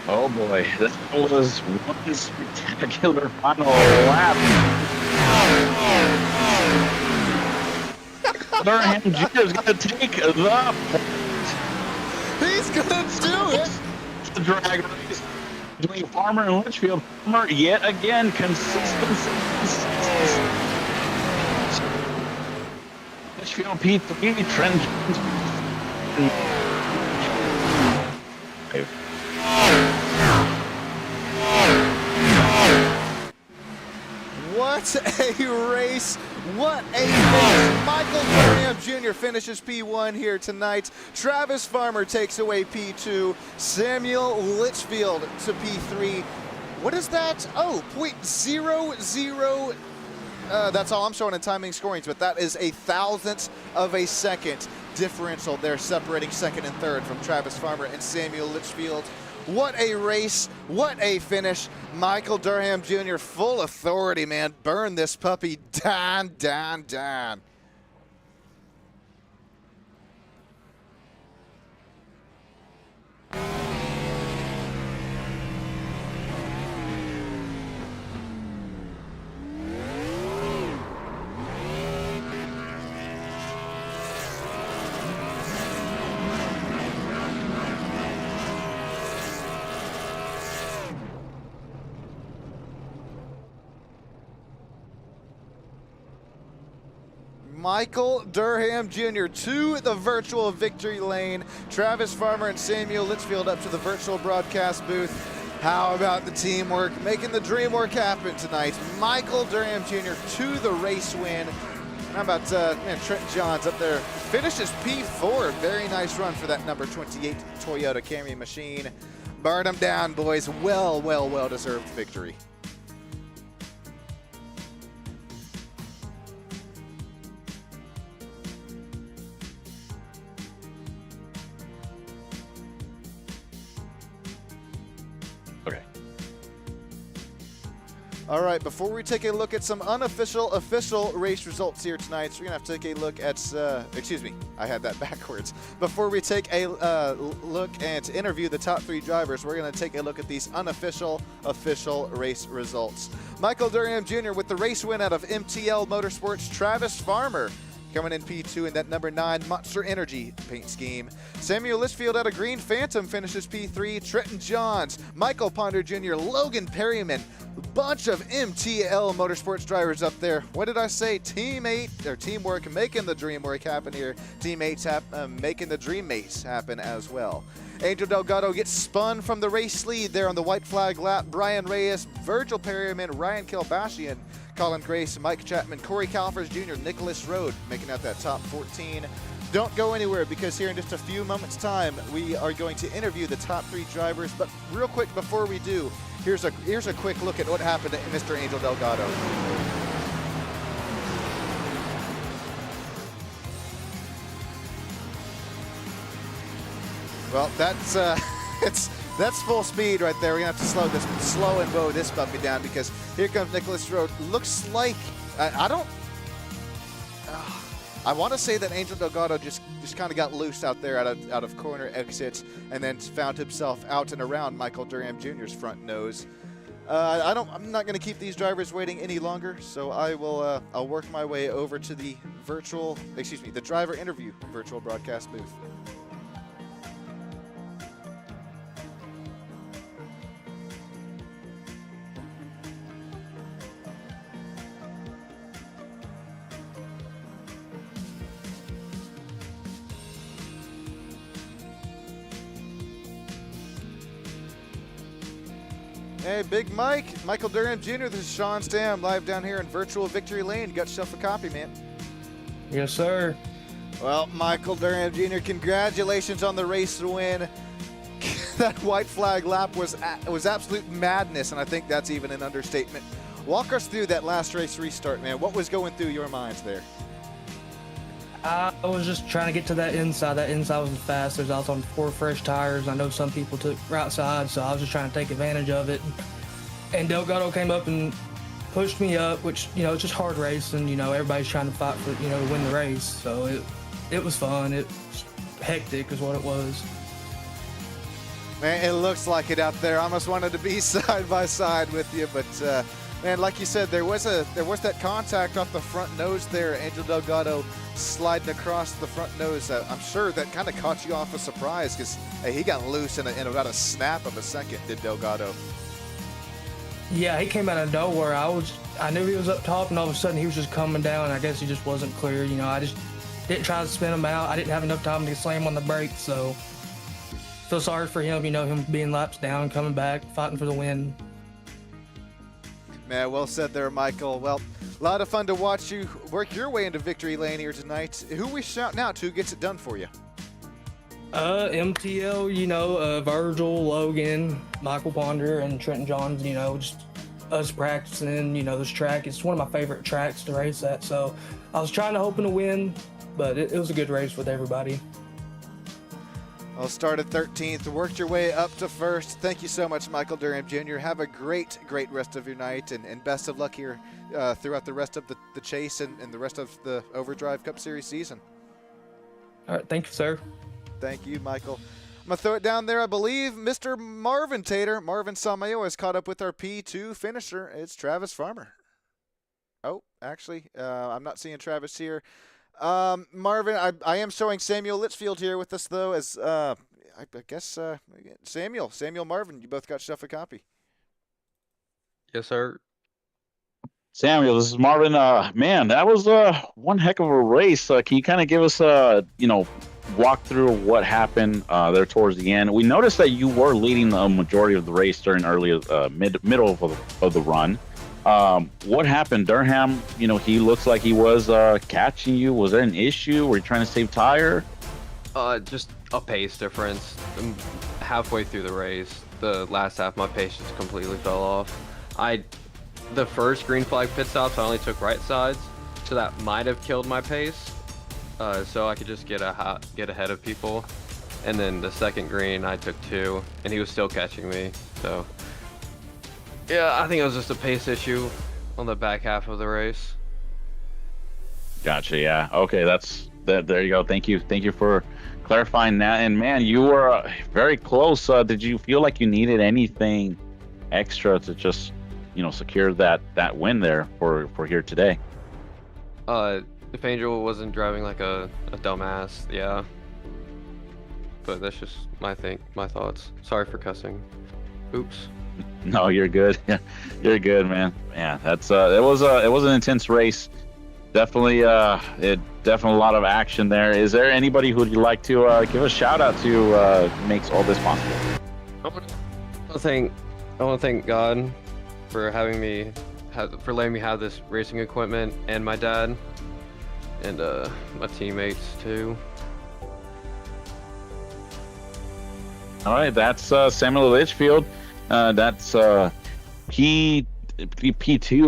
Oh boy, that was one spectacular final lap. Durham Jr. is going to take the point. He's going to do it. The drag race between Farmer and Litchfield. Farmer yet again consistency. Litchfield P3, Trent. What a race! What a finish! Michael Graham Jr. finishes P1 here tonight. Travis Farmer takes away P2. Samuel Litchfield to P3. What is that? Oh, .00. That's all I'm showing in timing scorings, but that is a thousandth of a second differential there separating second and third from Travis Farmer and Samuel Litchfield. What a race, what a finish. Michael Durham Jr. full authority, man. Burn this puppy down, down, down. Michael Durham Jr. to the virtual victory lane. Travis Farmer and Samuel Litchfield up to the virtual broadcast booth. How about the teamwork, making the dream work happen tonight? Michael Durham Jr. to the race win. How about Trent Johns up there, finishes P4. Very nice run for that number 28 Toyota Camry machine. Burn them down, boys. Well deserved victory. All right, before we take a look at some unofficial, official race results here tonight, so we're going to have to take a look at, excuse me, I had that backwards. Before we take a look and interview the top three drivers, we're going to take a look at these unofficial, official race results. Michael Durham Jr. with the race win out of MTL Motorsports. Travis Farmer coming in P2 in that number 9 Monster Energy paint scheme. Samuel Litchfield out of Green Phantom finishes P3. Trenton Johns, Michael Ponder Jr., Logan Perryman, bunch of MTL Motorsports drivers up there. What did I say? Teamwork, making the dream work happen here. Teammates making the dream mates happen as well. Angel Delgado gets spun from the race lead there on the white flag lap. Brian Reyes, Virgil Perryman, Ryan Kilbashian, Colin Grace, Mike Chapman, Corey Calfers Jr., Nicholas Rode making out that top 14. Don't go anywhere, because here in just a few moments' time, we are going to interview the top three drivers. But real quick before we do, here's a quick look at what happened to Mr. Angel Delgado. Well, that's that's full speed right there. We're gonna have to slow and bow this puppy down, because here comes Nicholas Rode. Looks like I want to say that Angel Delgado just kind of got loose out there out of corner exits, and then found himself out and around Michael Durham Jr.'s front nose. I'm not going to keep these drivers waiting any longer, so I will I'll work my way over to the the driver interview virtual broadcast booth. Hey, Big Mike, Michael Durham Jr., this is Sean Stam, live down here in virtual victory lane. You got yourself a copy, man. Yes, sir. Well, Michael Durham Jr., congratulations on the race win. That white flag lap was absolute madness, and I think that's even an understatement. Walk us through that last race restart, man. What was going through your minds there? I was just trying to get to that inside. That inside was the fastest. I was on 4 fresh tires. I know some people took right side, so I was just trying to take advantage of it. And Delgado came up and pushed me up, which, it's just hard racing. Everybody's trying to fight for, to win the race. So it was fun. It was hectic is what it was. Man, it looks like it out there. I almost wanted to be side by side with you, but man, like you said, there was that contact off the front nose there. Angel Delgado sliding across the front nose. I'm sure that kind of caught you off a surprise, because he got loose in about a snap of a second, did Delgado. Yeah, he came out of nowhere. I knew he was up top, and all of a sudden he was just coming down. I guess he just wasn't clear. I just didn't try to spin him out. I didn't have enough time to slam on the brakes, so feel sorry for him, him being laps down, coming back, fighting for the win. Man, well said there, Michael. Well, a lot of fun to watch you work your way into victory lane here tonight. Who we shouting out to gets it done for you? MTL, Virgil, Logan, Michael Ponder, and Trenton Johns, just us practicing, this track. It's one of my favorite tracks to race at, so I was trying to hoping to win, but it was a good race with everybody. Well, started 13th, worked your way up to first. Thank you so much, Michael Durham Jr. Have a great rest of your night, and best of luck here throughout the rest of the chase and the rest of the Overdrive Cup Series season. All right, thank you, sir. Thank you, Michael. I'm going to throw it down there. I believe Mr. Marvin Samayo has caught up with our P2 finisher. It's Travis Farmer. Oh, actually, I'm not seeing Travis here. Marvin, I am showing Samuel Litchfield here with us, though, as I guess Samuel Marvin, you both got Shuff a copy. Yes, sir. Samuel, this is Marvin. Man, that was one heck of a race. Can you kind of give us walk through what happened there towards the end? We noticed that you were leading the majority of the race during middle of the run. What happened? Durham, he looks like he was catching you. Was there an issue? Were you trying to save tire? Just a pace difference. Halfway through the race, the last half, my pace just completely fell off. The first green flag pit stops, I only took right sides, so that might have killed my pace. So I could just get ahead of people. And then the second green, I took 2, and he was still catching me. So yeah, I think it was just a pace issue on the back half of the race. Gotcha. Yeah. Okay. There you go. Thank you for clarifying that. And man, you were very close. Did you feel like you needed anything extra to just, secure that win there for here today? If Angel wasn't driving like a dumbass, yeah. But that's just my thoughts. Sorry for cussing. Oops. No, you're good. You're good, man. Yeah, that's it was an intense race. Definitely a lot of action there. Is there anybody who'd you like to give a shout out to makes all this possible? I want to thank God for for letting me have this racing equipment, and my dad, and my teammates too. All right, that's Samuel Litchfield. That's P2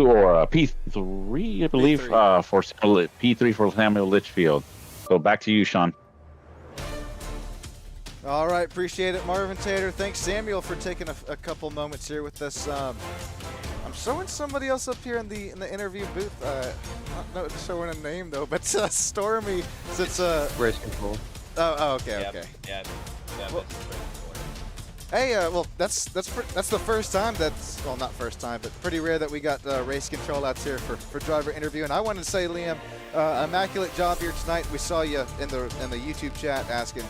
or P3, I believe, for P3 for Samuel Litchfield. So back to you, Sean. All right, appreciate it, Marvin Tater. Thanks, Samuel, for taking a couple moments here with us. I'm showing somebody else up here in the interview booth. Not showing a name though, but Stormy. Since race control. Oh, okay, okay. Yeah. Well, hey, well, that's the first time not first time, but pretty rare that we got race control out here for driver interview. And I wanted to say, Liam, immaculate job here tonight. We saw you in the YouTube chat asking,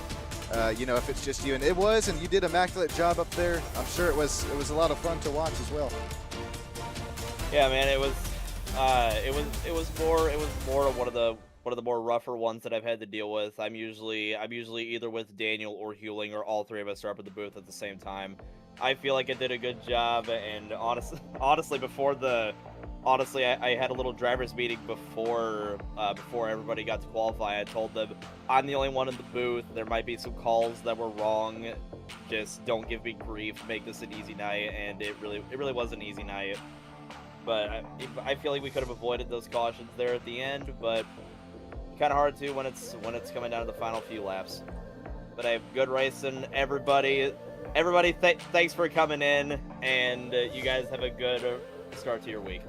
if it's just you, and it was, and you did an immaculate job up there. I'm sure it was a lot of fun to watch as well. Yeah, man, it was more of one of the more rougher ones that I've had to deal with. I'm usually either with Daniel or Hewling, or all three of us are up at the booth at the same time. I feel like I did a good job, and honestly, I had a little driver's meeting before everybody got to qualify. I told them I'm the only one in the booth. There might be some calls that were wrong. Just don't give me grief. Make this an easy night, and it really was an easy night. But I feel like we could have avoided those cautions there at the end, but kind of hard to when it's coming down to the final few laps. But I have good racing, everybody. Thanks for coming in, and you guys have a good start to your week.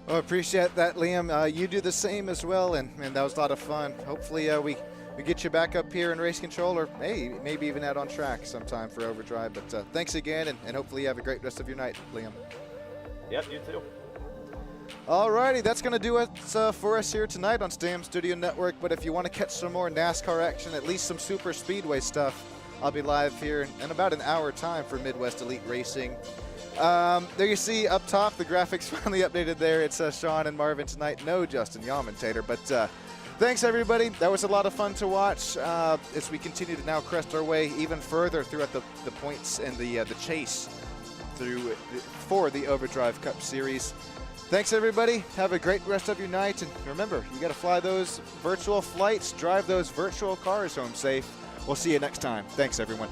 Well, appreciate that, Liam. You do the same as well, and that was a lot of fun. Hopefully we get you back up here in race control, or maybe even out on track sometime for Overdrive. But thanks again, and hopefully you have a great rest of your night, Liam. Yep, you too. Alrighty, that's going to do it for us here tonight on Stam Studio Network. But if you want to catch some more NASCAR action, at least some super speedway stuff, I'll be live here in about an hour time for Midwest Elite Racing. There you see up top, the graphics finally updated there. It's Sean and Marvin tonight. No Justin Yamentator, but Thanks, everybody. That was a lot of fun to watch as we continue to now crest our way even further throughout the points and the chase for the Overdrive Cup Series. Thanks, everybody. Have a great rest of your night. And remember, you got to fly those virtual flights, drive those virtual cars home safe. We'll see you next time. Thanks, everyone.